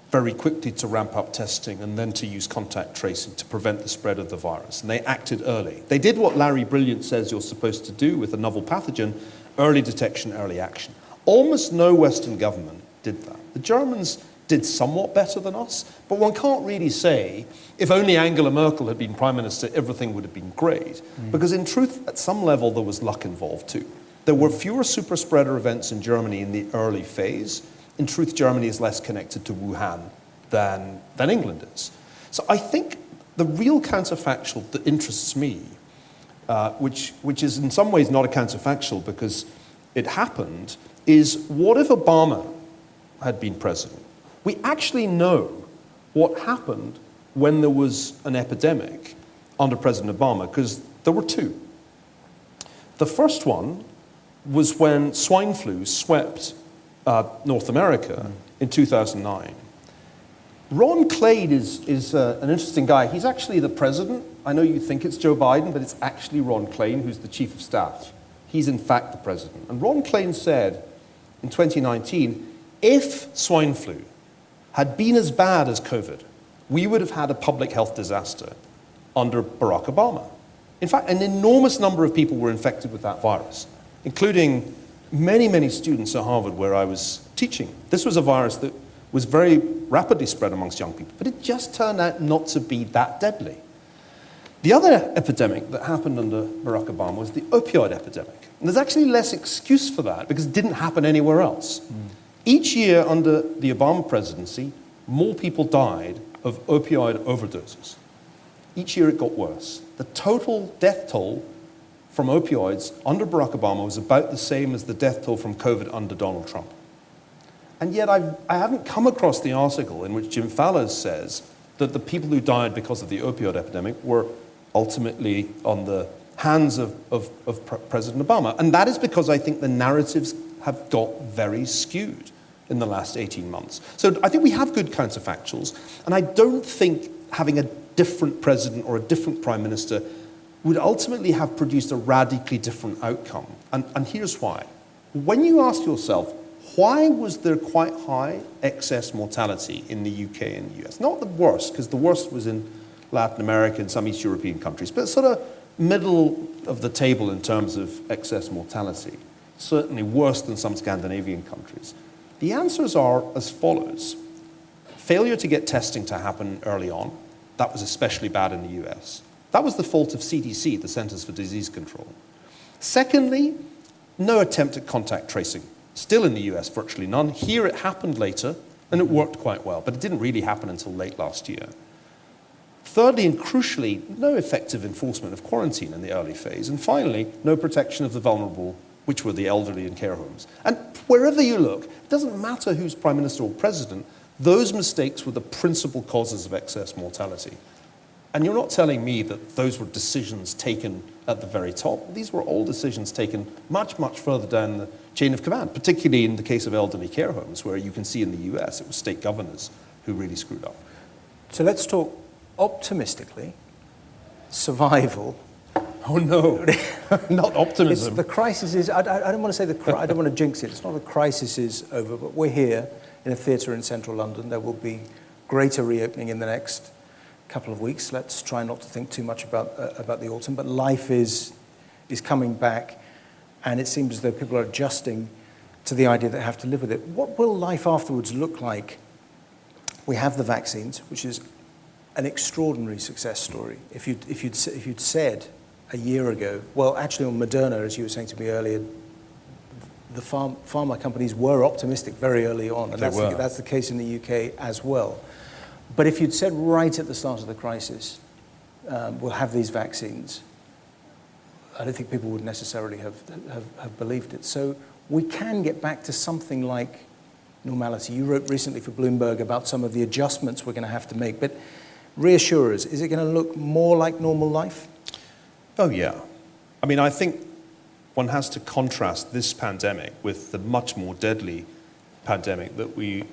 very quickly to ramp up testing and then to use contact tracing to prevent the spread of the virus. And they acted early. They did what Larry Brilliant says you're supposed to do with a novel pathogen: early detection, early action. Almost no Western government did that. The Germans did somewhat better than us, but one can't really say if only Angela Merkel had been prime minister, everything would have been great. Because in truth, at some level, there was luck involved too. There were fewer super spreader events in Germany in the early phase. In truth, Germany is less connected to Wuhan than England is. So I think the real counterfactual that interests me, which is in some ways not a counterfactual because it happened, is what if Obama had been president? We actually know what happened when there was an epidemic under President Obama, because there were two. The first one was when swine flu swept North America in 2009. Ron Clade is an interesting guy. He's actually the president. I know you think it's Joe Biden, but it's actually Ron Clade who's the chief of staff. He's in fact the president. And Ron Clade said in 2019, if swine flu had been as bad as COVID, we would have had a public health disaster under Barack Obama. In fact, an enormous number of people were infected with that virus, including many, many students at Harvard where I was teaching. This was a virus that was very rapidly spread amongst young people, but it just turned out not to be that deadly. The other epidemic that happened under Barack Obama was the opioid epidemic. And there's actually less excuse for that because it didn't happen anywhere else. Each year under the Obama presidency, more people died of opioid overdoses. Each year it got worse. The total death toll from opioids under Barack Obama was about the same as the death toll from COVID under Donald Trump. And yet I haven't come across the article in which Jim Fallows says that the people who died because of the opioid epidemic were ultimately on the hands of President Obama. And that is because I think the narratives have got very skewed in the last 18 months. So I think we have good counterfactuals, and I don't think having a different president or a different prime minister would ultimately have produced a radically different outcome. And here's why. When you ask yourself, why was there quite high excess mortality in the UK and the US? Not the worst, because the worst was in Latin America and some East European countries, but sort of middle of the table in terms of excess mortality. Certainly worse than some Scandinavian countries. The answers are as follows. Failure to get testing to happen early on. That was especially bad in the US. That was the fault of CDC, the Centers for Disease Control. Secondly, no attempt at contact tracing. Still in the US, virtually none. Here it happened later, and it worked quite well, but it didn't really happen until late last year. Thirdly, and crucially, no effective enforcement of quarantine in the early phase. And finally, no protection of the vulnerable, which were the elderly in care homes. And wherever you look, it doesn't matter who's prime minister or president, those mistakes were the principal causes of excess mortality. And you're not telling me that those were decisions taken at the very top. These were all decisions taken much, much further down the chain of command, particularly in the case of elderly care homes, where you can see in the US it was state governors who really screwed up. So let's talk optimistically. Survival. Oh no, not optimism. The crisis is, I don't want to say I don't want to jinx it. It's not the crisis is over, but we're here in a theatre in central London. There will be greater reopening in the next couple of weeks. Let's try not to think too much about the autumn, but life is coming back, and it seems as though people are adjusting to the idea that they have to live with it. What will life afterwards look like? We have the vaccines, which is an extraordinary success story. If you'd said a year ago, well, actually on Moderna, as you were saying to me earlier, the pharma companies were optimistic very early on, and that's the case in the UK as well. But if you'd said right at the start of the crisis, we'll have these vaccines, I don't think people would necessarily have believed it. So we can get back to something like normality. You wrote recently for Bloomberg about some of the adjustments we're going to have to make, but reassure us, is it going to look more like normal life? Oh, yeah. I mean, I think one has to contrast this pandemic with the much more deadly pandemic that we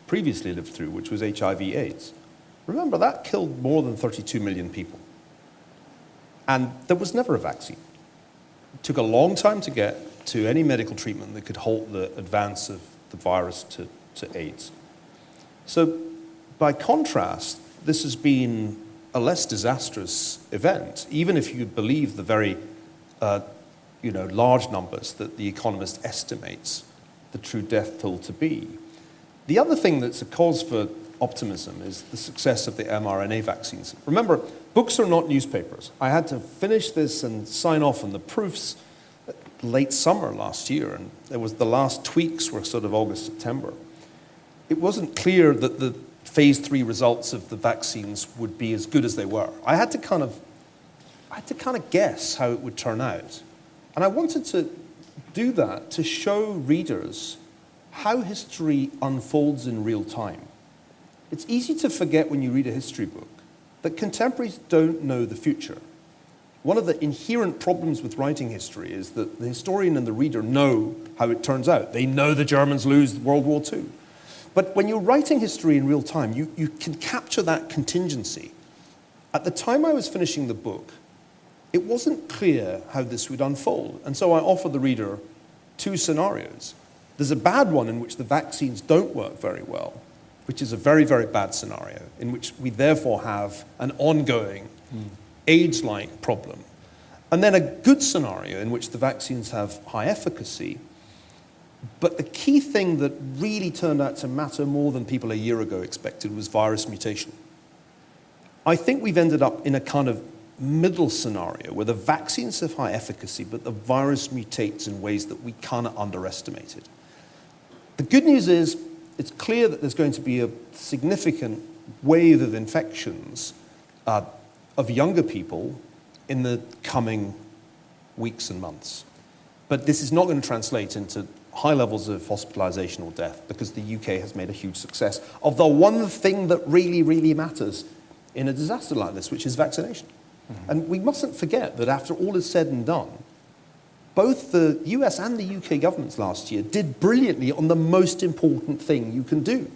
previously lived through, which was HIV/AIDS. Remember, that killed more than 32 million people. And there was never a vaccine. It took a long time to get to any medical treatment that could halt the advance of the virus to AIDS. So, by contrast, this has been a less disastrous event, even if you believe the very large numbers that The Economist estimates the true death toll to be. The other thing that's a cause for optimism is the success of the mRNA vaccines. Remember, books are not newspapers. I had to finish this and sign off on the proofs late summer last year, and there was the last tweaks were sort of August, September. It wasn't clear that the phase 3 results of the vaccines would be as good as they were. I had to kind of guess how it would turn out. And I wanted to do that to show readers how history unfolds in real time. It's easy to forget when you read a history book that contemporaries don't know the future. One of the inherent problems with writing history is that the historian and the reader know how it turns out. They know the Germans lose World War II. But when you're writing history in real time, you can capture that contingency. At the time I was finishing the book, it wasn't clear how this would unfold. And so I offer the reader 2 scenarios. There's a bad one in which the vaccines don't work very well, which is a very, very bad scenario, in which we therefore have an ongoing AIDS-like problem. And then a good scenario in which the vaccines have high efficacy. But the key thing that really turned out to matter more than people a year ago expected was virus mutation. I think we've ended up in a kind of middle scenario where the vaccines have high efficacy, but the virus mutates in ways that we kind of underestimated. The good news is it's clear that there's going to be a significant wave of infections of younger people in the coming weeks and months. But this is not going to translate into high levels of hospitalization or death because the UK has made a huge success of the one thing that really, really matters in a disaster like this, which is vaccination. Mm-hmm. And we mustn't forget that after all is said and done, both the US and the UK governments last year did brilliantly on the most important thing you can do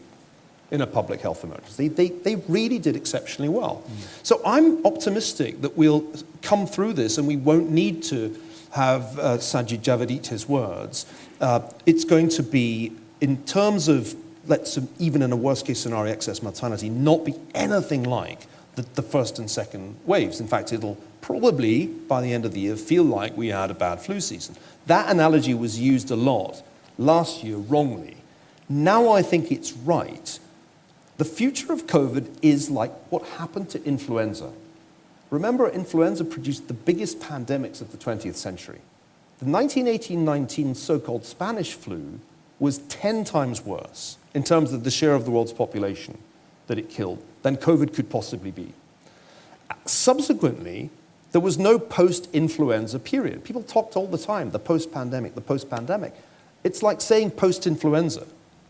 in a public health emergency. They really did exceptionally well. So I'm optimistic that we'll come through this and we won't need to have Sajid Javid eat his words. It's going to be, in terms of, even in a worst-case scenario, excess mortality, not be anything like the first and second waves. In fact, it'll probably, by the end of the year, feel like we had a bad flu season. That analogy was used a lot last year, wrongly. Now I think it's right. The future of COVID is like what happened to influenza. Remember, influenza produced the biggest pandemics of the 20th century. The 1918-19 so-called Spanish flu was 10 times worse in terms of the share of the world's population that it killed than COVID could possibly be. Subsequently, there was no post-influenza period. People talked all the time, the post-pandemic, the post-pandemic. It's like saying post-influenza.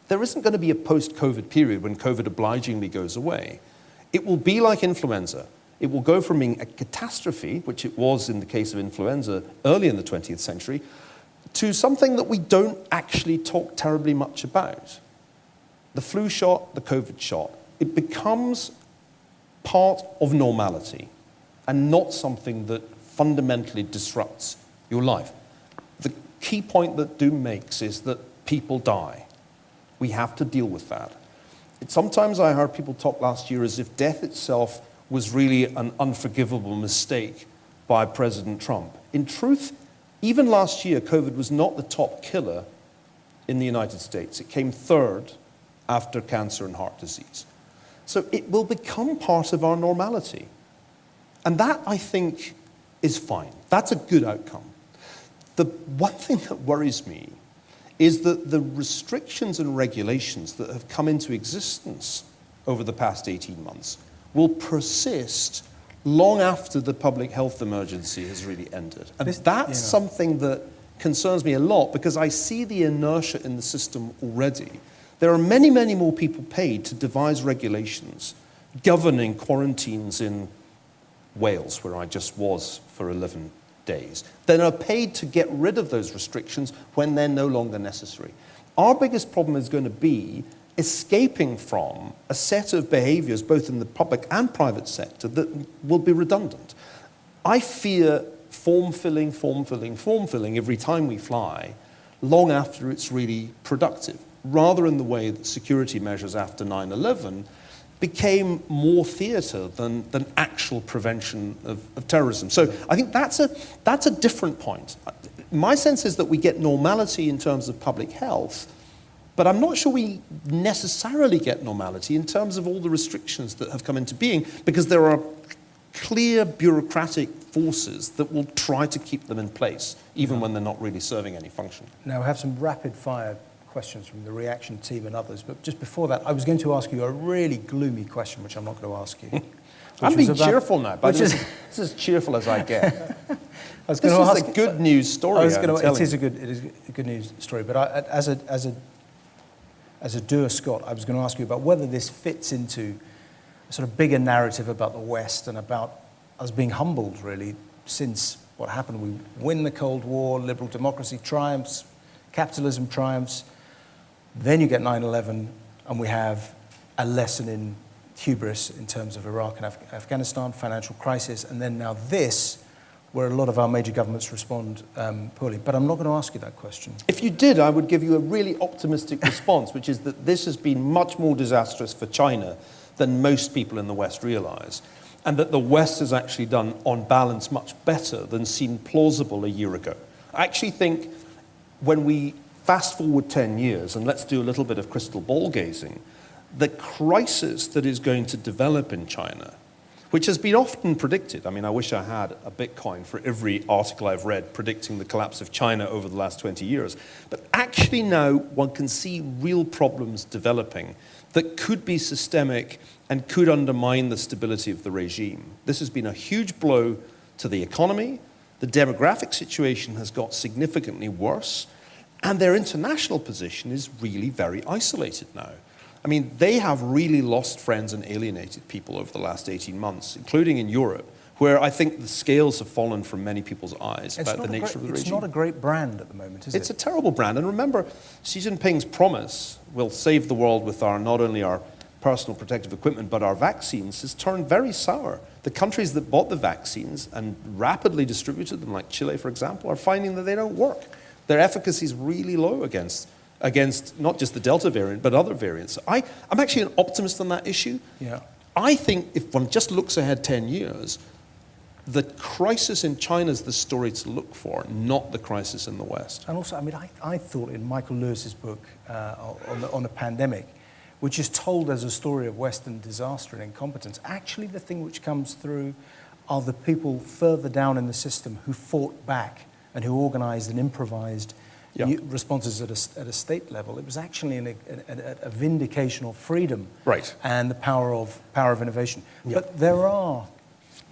There isn't going to be a post-COVID period when COVID obligingly goes away. It will be like influenza. It will go from being a catastrophe, which it was in the case of influenza early in the 20th century, to something that we don't actually talk terribly much about. The flu shot, the COVID shot, it becomes part of normality and not something that fundamentally disrupts your life. The key point that Doom makes is that people die. We have to deal with that. Sometimes I heard people talk last year as if death itself was really an unforgivable mistake by President Trump. In truth, even last year, COVID was not the top killer in the United States. It came third after cancer and heart disease. So it will become part of our normality. And that, I think, is fine. That's a good outcome. The one thing that worries me is that the restrictions and regulations that have come into existence over the past 18 months will persist long after the public health emergency has really ended. And that's something that concerns me a lot, because I see the inertia in the system already. There are many, many more people paid to devise regulations governing quarantines in Wales, where I just was for 11 days, than are paid to get rid of those restrictions when they're no longer necessary. Our biggest problem is going to be escaping from a set of behaviors, both in the public and private sector, that will be redundant. I fear form filling every time we fly, long after it's really productive, rather in the way that security measures after 9/11 became more theatre than actual prevention of terrorism. So I think that's a different point. My sense is that we get normality in terms of public health, but I'm not sure we necessarily get normality in terms of all the restrictions that have come into being, because there are clear bureaucratic forces that will try to keep them in place, even when they're not really serving any function. Now, we have some rapid-fire questions from the reaction team and others, but just before that, I was going to ask you a really gloomy question, which I'm not going to ask you. I'm being cheerful now, but this is as cheerful as I get. This is a good news story. It is a good news story, but as a doer Scott, I was going to ask you about whether this fits into a sort of bigger narrative about the West and about us being humbled, really, since what happened. We win the Cold War, liberal democracy triumphs, capitalism triumphs. Then you get 9/11, and we have a lesson in hubris in terms of Iraq and Afghanistan, financial crisis, and then now this, where a lot of our major governments respond poorly. But I'm not going to ask you that question. If you did, I would give you a really optimistic response, which is that this has been much more disastrous for China than most people in the West realize, and that the West has actually done, on balance, much better than seemed plausible a year ago. I actually think when we fast forward 10 years, and let's do a little bit of crystal ball gazing, the crisis that is going to develop in China, which has been often predicted. I mean, I wish I had a Bitcoin for every article I've read predicting the collapse of China over the last 20 years. But actually now one can see real problems developing that could be systemic and could undermine the stability of the regime. This has been a huge blow to the economy. The demographic situation has got significantly worse. And their international position is really very isolated now. I mean, they have really lost friends and alienated people over the last 18 months, including in Europe, where I think the scales have fallen from many people's eyes about the nature of the regime. It's not a great brand at the moment, is it? It's a terrible brand. And remember, Xi Jinping's promise, we'll save the world with not only our personal protective equipment, but our vaccines, has turned very sour. The countries that bought the vaccines and rapidly distributed them, like Chile, for example, are finding that they don't work. Their efficacy is really low against not just the Delta variant, but other variants. I'm actually an optimist on that issue. Yeah. I think if one just looks ahead 10 years, the crisis in China is the story to look for, not the crisis in the West. And also, I mean, I thought in Michael Lewis's book on the pandemic, which is told as a story of Western disaster and incompetence, actually the thing which comes through are the people further down in the system who fought back and who organized and improvised responses at a state level. It was actually a vindication of freedom, right, and the power of innovation. Yeah. But there are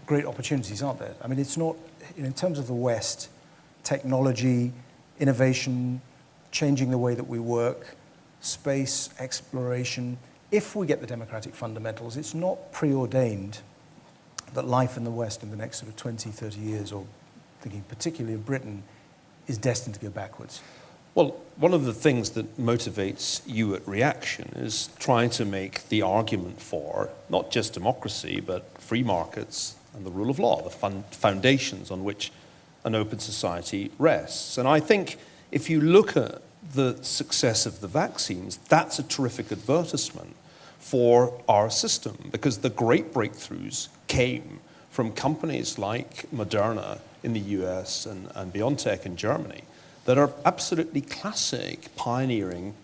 great opportunities, aren't there? I mean, it's not, in terms of the West, technology, innovation, changing the way that we work, space, exploration. If we get the democratic fundamentals, it's not preordained that life in the West in the next sort of 20, 30 years, or thinking particularly of Britain, is destined to go backwards. Well, one of the things that motivates you at Reaction is trying to make the argument for not just democracy, but free markets and the rule of law, the foundations on which an open society rests. And I think if you look at the success of the vaccines, that's a terrific advertisement for our system, because the great breakthroughs came from companies like Moderna in the US and BioNTech in Germany that are absolutely classic, pioneering,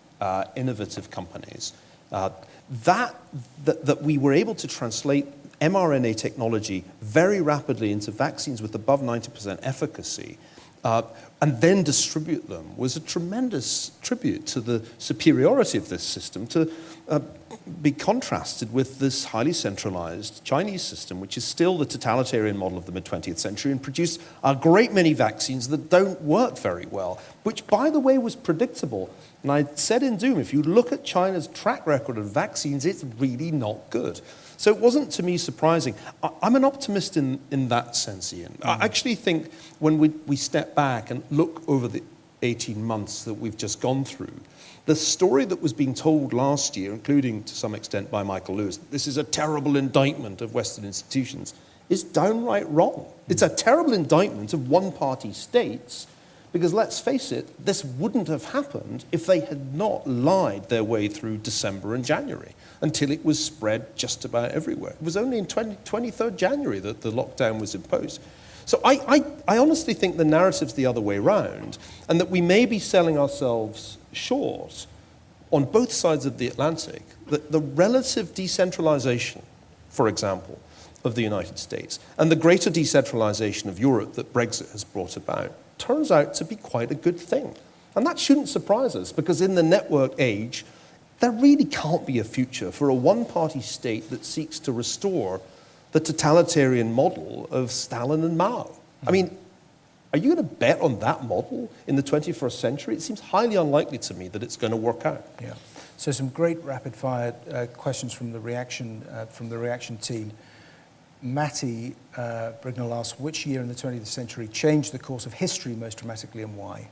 innovative companies. that we were able to translate mRNA technology very rapidly into vaccines with above 90% efficacy, and then distribute them, was a tremendous tribute to the superiority of this system, to be contrasted with this highly centralized Chinese system, which is still the totalitarian model of the mid-20th century and produced a great many vaccines that don't work very well, which, by the way, was predictable. And I said in Doom, if you look at China's track record of vaccines, it's really not good. So it wasn't, to me, surprising. I'm an optimist in that sense, Ian. I actually think when we step back and look over the 18 months that we've just gone through, the story that was being told last year, including to some extent by Michael Lewis, this is a terrible indictment of Western institutions, is downright wrong. It's a terrible indictment of one-party states, because let's face it, this wouldn't have happened if they had not lied their way through December and January until it was spread just about everywhere. It was only in 23rd January that the lockdown was imposed. So I honestly think the narrative's the other way around, and that we may be selling ourselves short on both sides of the Atlantic, that the relative decentralization, for example, of the United States and the greater decentralization of Europe that Brexit has brought about turns out to be quite a good thing. And that shouldn't surprise us, because in the network age, there really can't be a future for a one-party state that seeks to restore the totalitarian model of Stalin and Mao. I mean, are you going to bet on that model in the 21st century? It seems highly unlikely to me that it's going to work out. Yeah. So some great rapid-fire questions from the reaction team. Matty Brignall asks, which year in the 20th century changed the course of history most dramatically, and why?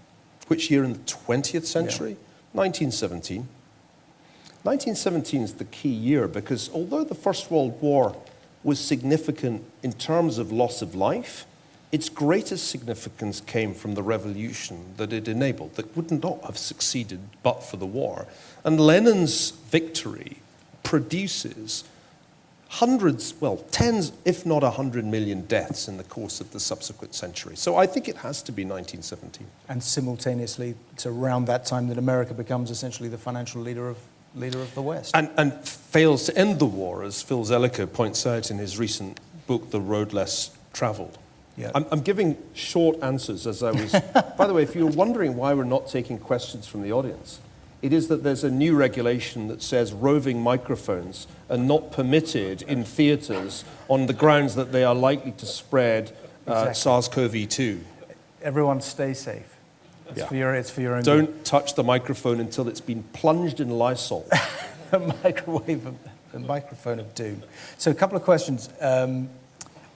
Which year in the 20th century? Yeah. 1917. 1917 is the key year, because although the First World War was significant in terms of loss of life, its greatest significance came from the revolution that it enabled, that would not have succeeded but for the war. And Lenin's victory produces hundreds, well, tens, if not 100 million deaths in the course of the subsequent century. So I think it has to be 1917. And simultaneously, it's around that time that America becomes essentially the financial leader of the West. And fails to end the war, as Phil Zelliker points out in his recent book, The Road Less Traveled. Yeah. I'm giving short answers as I was... By the way, if you're wondering why we're not taking questions from the audience, it is that there's a new regulation that says roving microphones are not permitted in theatres on the grounds that they are likely to spread SARS-CoV-2. Everyone stay safe. It's for your own Don't touch the microphone until it's been plunged in Lysol. a microphone of doom. So a couple of questions.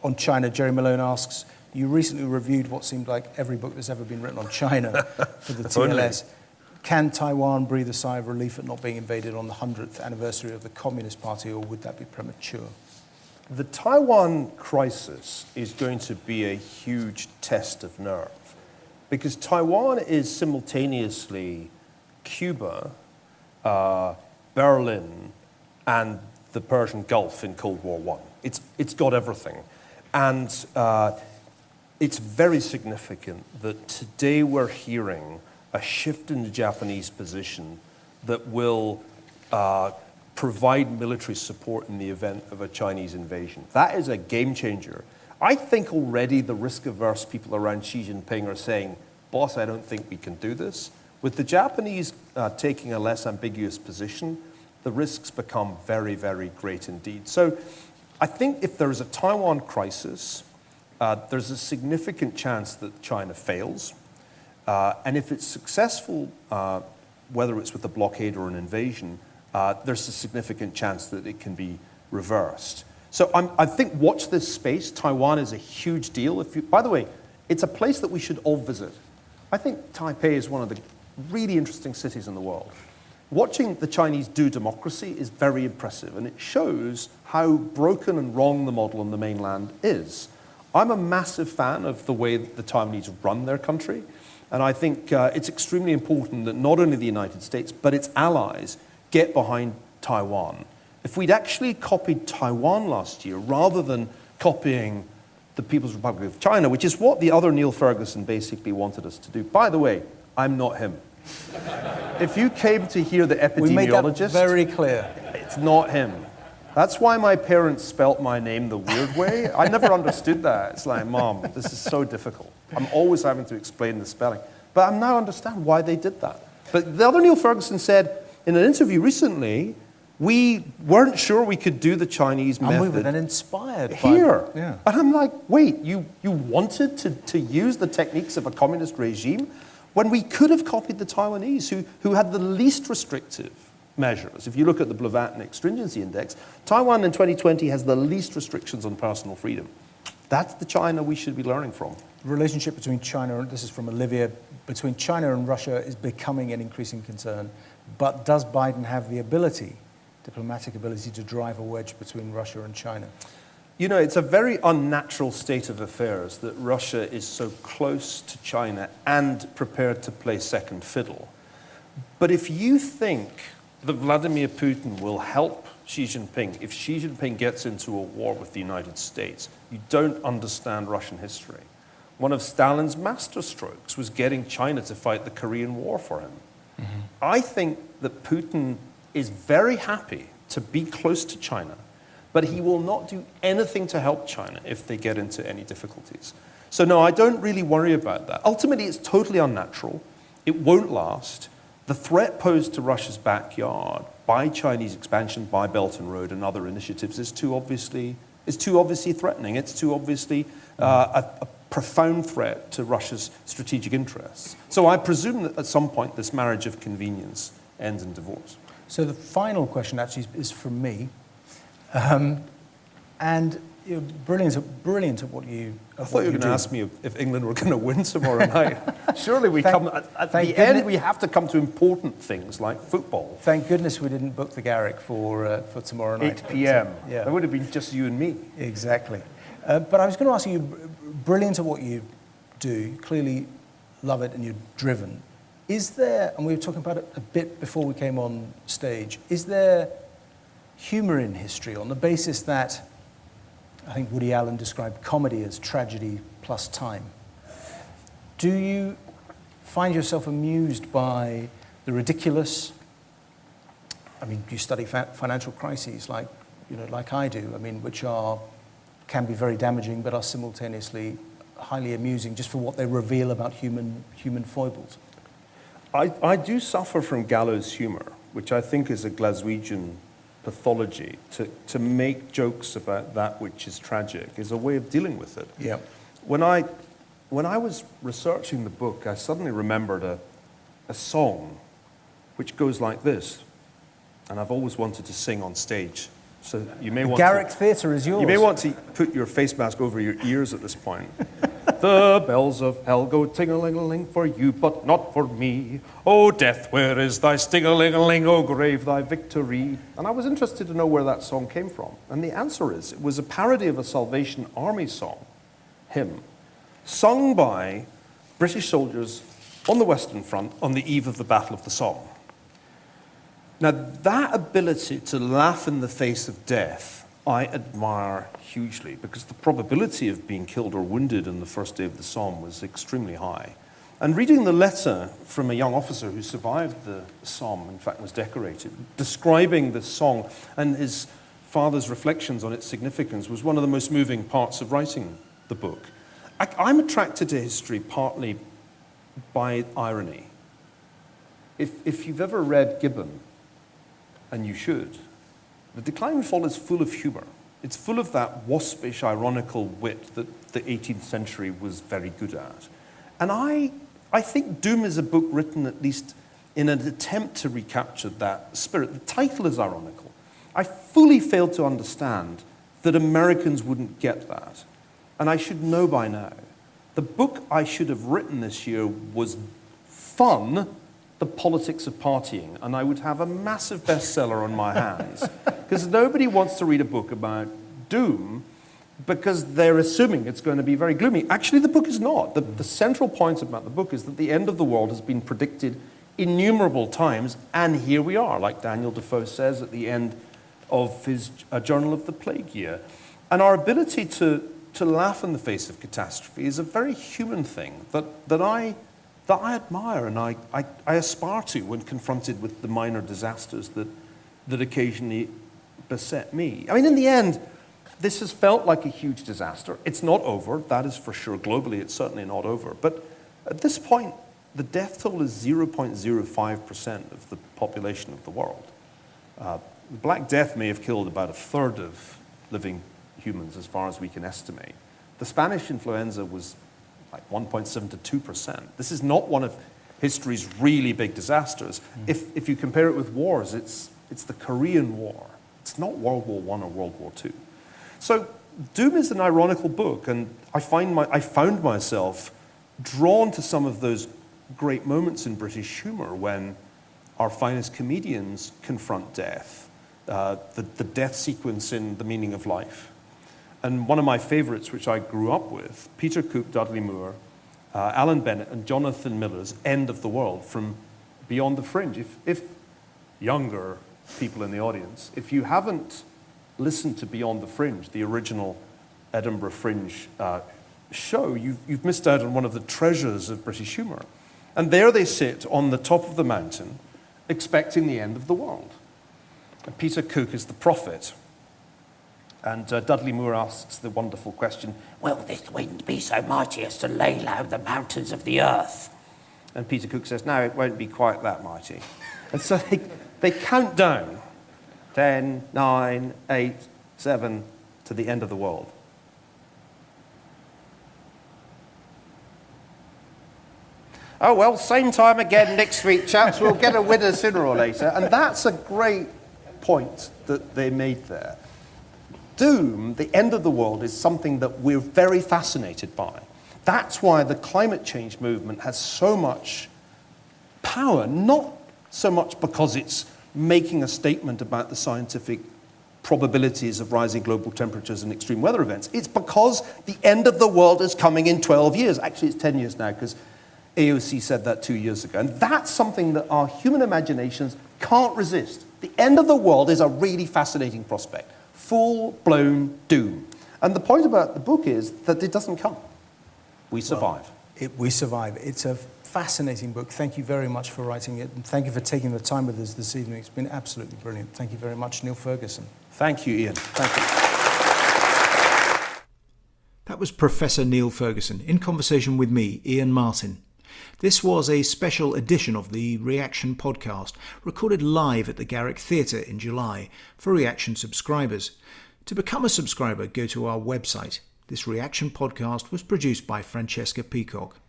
On China, Jerry Malone asks, you recently reviewed what seemed like every book that's ever been written on China for the TLS. Can Taiwan breathe a sigh of relief at not being invaded on the 100th anniversary of the Communist Party, or would that be premature? The Taiwan crisis is going to be a huge test of nerve, because Taiwan is simultaneously Cuba, Berlin, and the Persian Gulf in Cold War I. It's got everything. And it's very significant that today we're hearing a shift in the Japanese position that will provide military support in the event of a Chinese invasion. That is a game changer. I think already the risk-averse people around Xi Jinping are saying, boss, I don't think we can do this. With the Japanese taking a less ambiguous position, the risks become very, very great indeed. So I think if there is a Taiwan crisis, there's a significant chance that China fails. And if it's successful, whether it's with a blockade or an invasion, there's a significant chance that it can be reversed. So I think watch this space. Taiwan is a huge deal. By the way, it's a place that we should all visit. I think Taipei is one of the really interesting cities in the world. Watching the Chinese do democracy is very impressive, and it shows how broken and wrong the model on the mainland is. I'm a massive fan of the way that the Taiwanese run their country, and I think it's extremely important that not only the United States, but its allies get behind Taiwan. If we'd actually copied Taiwan last year, rather than copying the People's Republic of China, which is what the other Niall Ferguson basically wanted us to do. By the way, I'm not him. If you came to hear the epidemiologist... We made that very clear. It's not him. That's why my parents spelt my name the weird way. I never understood that. It's like, Mom, this is so difficult. I'm always having to explain the spelling. But I now understand why they did that. But the other Niall Ferguson said in an interview recently, we weren't sure we could do the Chinese method. And we were then inspired here. By... Yeah. And I'm like, wait, you wanted to use the techniques of a communist regime when we could have copied the Taiwanese, who had the least restrictive measures. If you look at the Blavatsky Stringency Index, Taiwan in 2020 has the least restrictions on personal freedom. That's the China we should be learning from. The relationship between China, and this is from Olivia, between China and Russia is becoming an increasing concern. But does Biden have the ability, diplomatic ability, to drive a wedge between Russia and China? You know, it's a very unnatural state of affairs that Russia is so close to China and prepared to play second fiddle. But if you think that Vladimir Putin will help Xi Jinping if Xi Jinping gets into a war with the United States, you don't understand Russian history. One of Stalin's masterstrokes was getting China to fight the Korean War for him. Mm-hmm. I think that Putin is very happy to be close to China, but he will not do anything to help China if they get into any difficulties. So no, I don't really worry about that. Ultimately, it's totally unnatural. It won't last. The threat posed to Russia's backyard by Chinese expansion, by Belt and Road and other initiatives is too obviously threatening. It's too obviously a profound threat to Russia's strategic interests. So I presume that at some point this marriage of convenience ends in divorce. So the final question actually is from me. And you're brilliant at what you I thought you were going to ask me if England were going to win tomorrow night. Surely we at the end we have to come to important things like football. Thank goodness we didn't book the Garrick for tomorrow night. 8 p.m. Yeah. That would have been just you and me. Exactly. But I was going to ask you, brilliant at what you do, you clearly love it and you're driven. Is there, and we were talking about it a bit before we came on stage, is there humour in history on the basis that I think Woody Allen described comedy as tragedy plus time? Do you find yourself amused by the ridiculous? I mean, you study financial crises like I do. I mean, which can be very damaging, but are simultaneously highly amusing just for what they reveal about human foibles. I do suffer from gallows humour, which I think is a Glaswegian pathology. To make jokes about that which is tragic is a way of dealing with it. Yeah. When I was researching the book, I suddenly remembered a song which goes like this, and I've always wanted to sing on stage. So you may want Garrick Theatre is yours. You may want to put your face mask over your ears at this point. The bells of hell go ting-a-ling-a-ling for you, but not for me. Oh, death, where is thy sting-a-ling-a-ling? Oh, grave, thy victory. And I was interested to know where that song came from. And the answer is, it was a parody of a Salvation Army song, hymn, sung by British soldiers on the Western Front on the eve of the Battle of the Somme. Now, that ability to laugh in the face of death, I admire hugely, because the probability of being killed or wounded on the first day of the Somme was extremely high. And reading the letter from a young officer who survived the Somme, in fact was decorated, describing the song and his father's reflections on its significance was one of the most moving parts of writing the book. I'm attracted to history partly by irony. If you've ever read Gibbon, and you should, The Decline and Fall is full of humor. It's full of that waspish, ironical wit that the 18th century was very good at. And I think Doom is a book written at least in an attempt to recapture that spirit. The title is ironical. I fully fail to understand that Americans wouldn't get that. And I should know by now. The book I should have written this year was fun, The Politics of Partying, and I would have a massive bestseller on my hands. Because nobody wants to read a book about doom because they're assuming it's going to be very gloomy. Actually, the book is not. The central point about the book is that the end of the world has been predicted innumerable times, and here we are, like Daniel Defoe says at the end of his Journal of the Plague Year. And our ability to laugh in the face of catastrophe is a very human thing that I that I admire and I aspire to when confronted with the minor disasters that occasionally beset me. I mean, in the end, this has felt like a huge disaster. It's not over, that is for sure. Globally, it's certainly not over. But at this point, the death toll is 0.05% of the population of the world. The Black Death may have killed about a third of living humans, as far as we can estimate. The Spanish influenza was like 1.7 to 2%. This is not one of history's really big disasters. If you compare it with wars, it's the Korean War. It's not World War I or World War II. So Doom is an ironical book, and I found myself drawn to some of those great moments in British humour when our finest comedians confront death, the death sequence in The Meaning of Life. And one of my favourites, which I grew up with, Peter Cook, Dudley Moore, Alan Bennett, and Jonathan Miller's End of the World from Beyond the Fringe. If younger people in the audience, if you haven't listened to Beyond the Fringe, the original Edinburgh Fringe show, you've missed out on one of the treasures of British humour. And there they sit on the top of the mountain, expecting the end of the world. And Peter Cook is the prophet. And Dudley Moore asks the wonderful question, "Will this wind be so mighty as to lay low the mountains of the earth?" and Peter Cook says, "No, it won't be quite that mighty." And so they count down 10, 9, 8, 7 to the end of the world. Oh, well, same time again next week, chaps. We'll get a winner sooner or later. And that's a great point that they made there. Doom, the end of the world, is something that we're very fascinated by. That's why the climate change movement has so much power, not so much because it's making a statement about the scientific probabilities of rising global temperatures and extreme weather events. It's because the end of the world is coming in 12 years. Actually, it's 10 years now, because AOC said that 2 years ago. And that's something that our human imaginations can't resist. The end of the world is a really fascinating prospect. Full-blown doom. And the point about the book is that it doesn't come. We survive. We survive. It's a fascinating book. Thank you very much for writing it, and thank you for taking the time with us this evening. It's been absolutely brilliant. Thank you very much, Niall Ferguson. Thank you, Iain. Thank you. That was Professor Niall Ferguson in conversation with me, Iain Martin. This was a special edition of the Reaction podcast, recorded live at the Garrick Theatre in July for Reaction subscribers. To become a subscriber, go to our website. This Reaction podcast was produced by Francesca Peacock.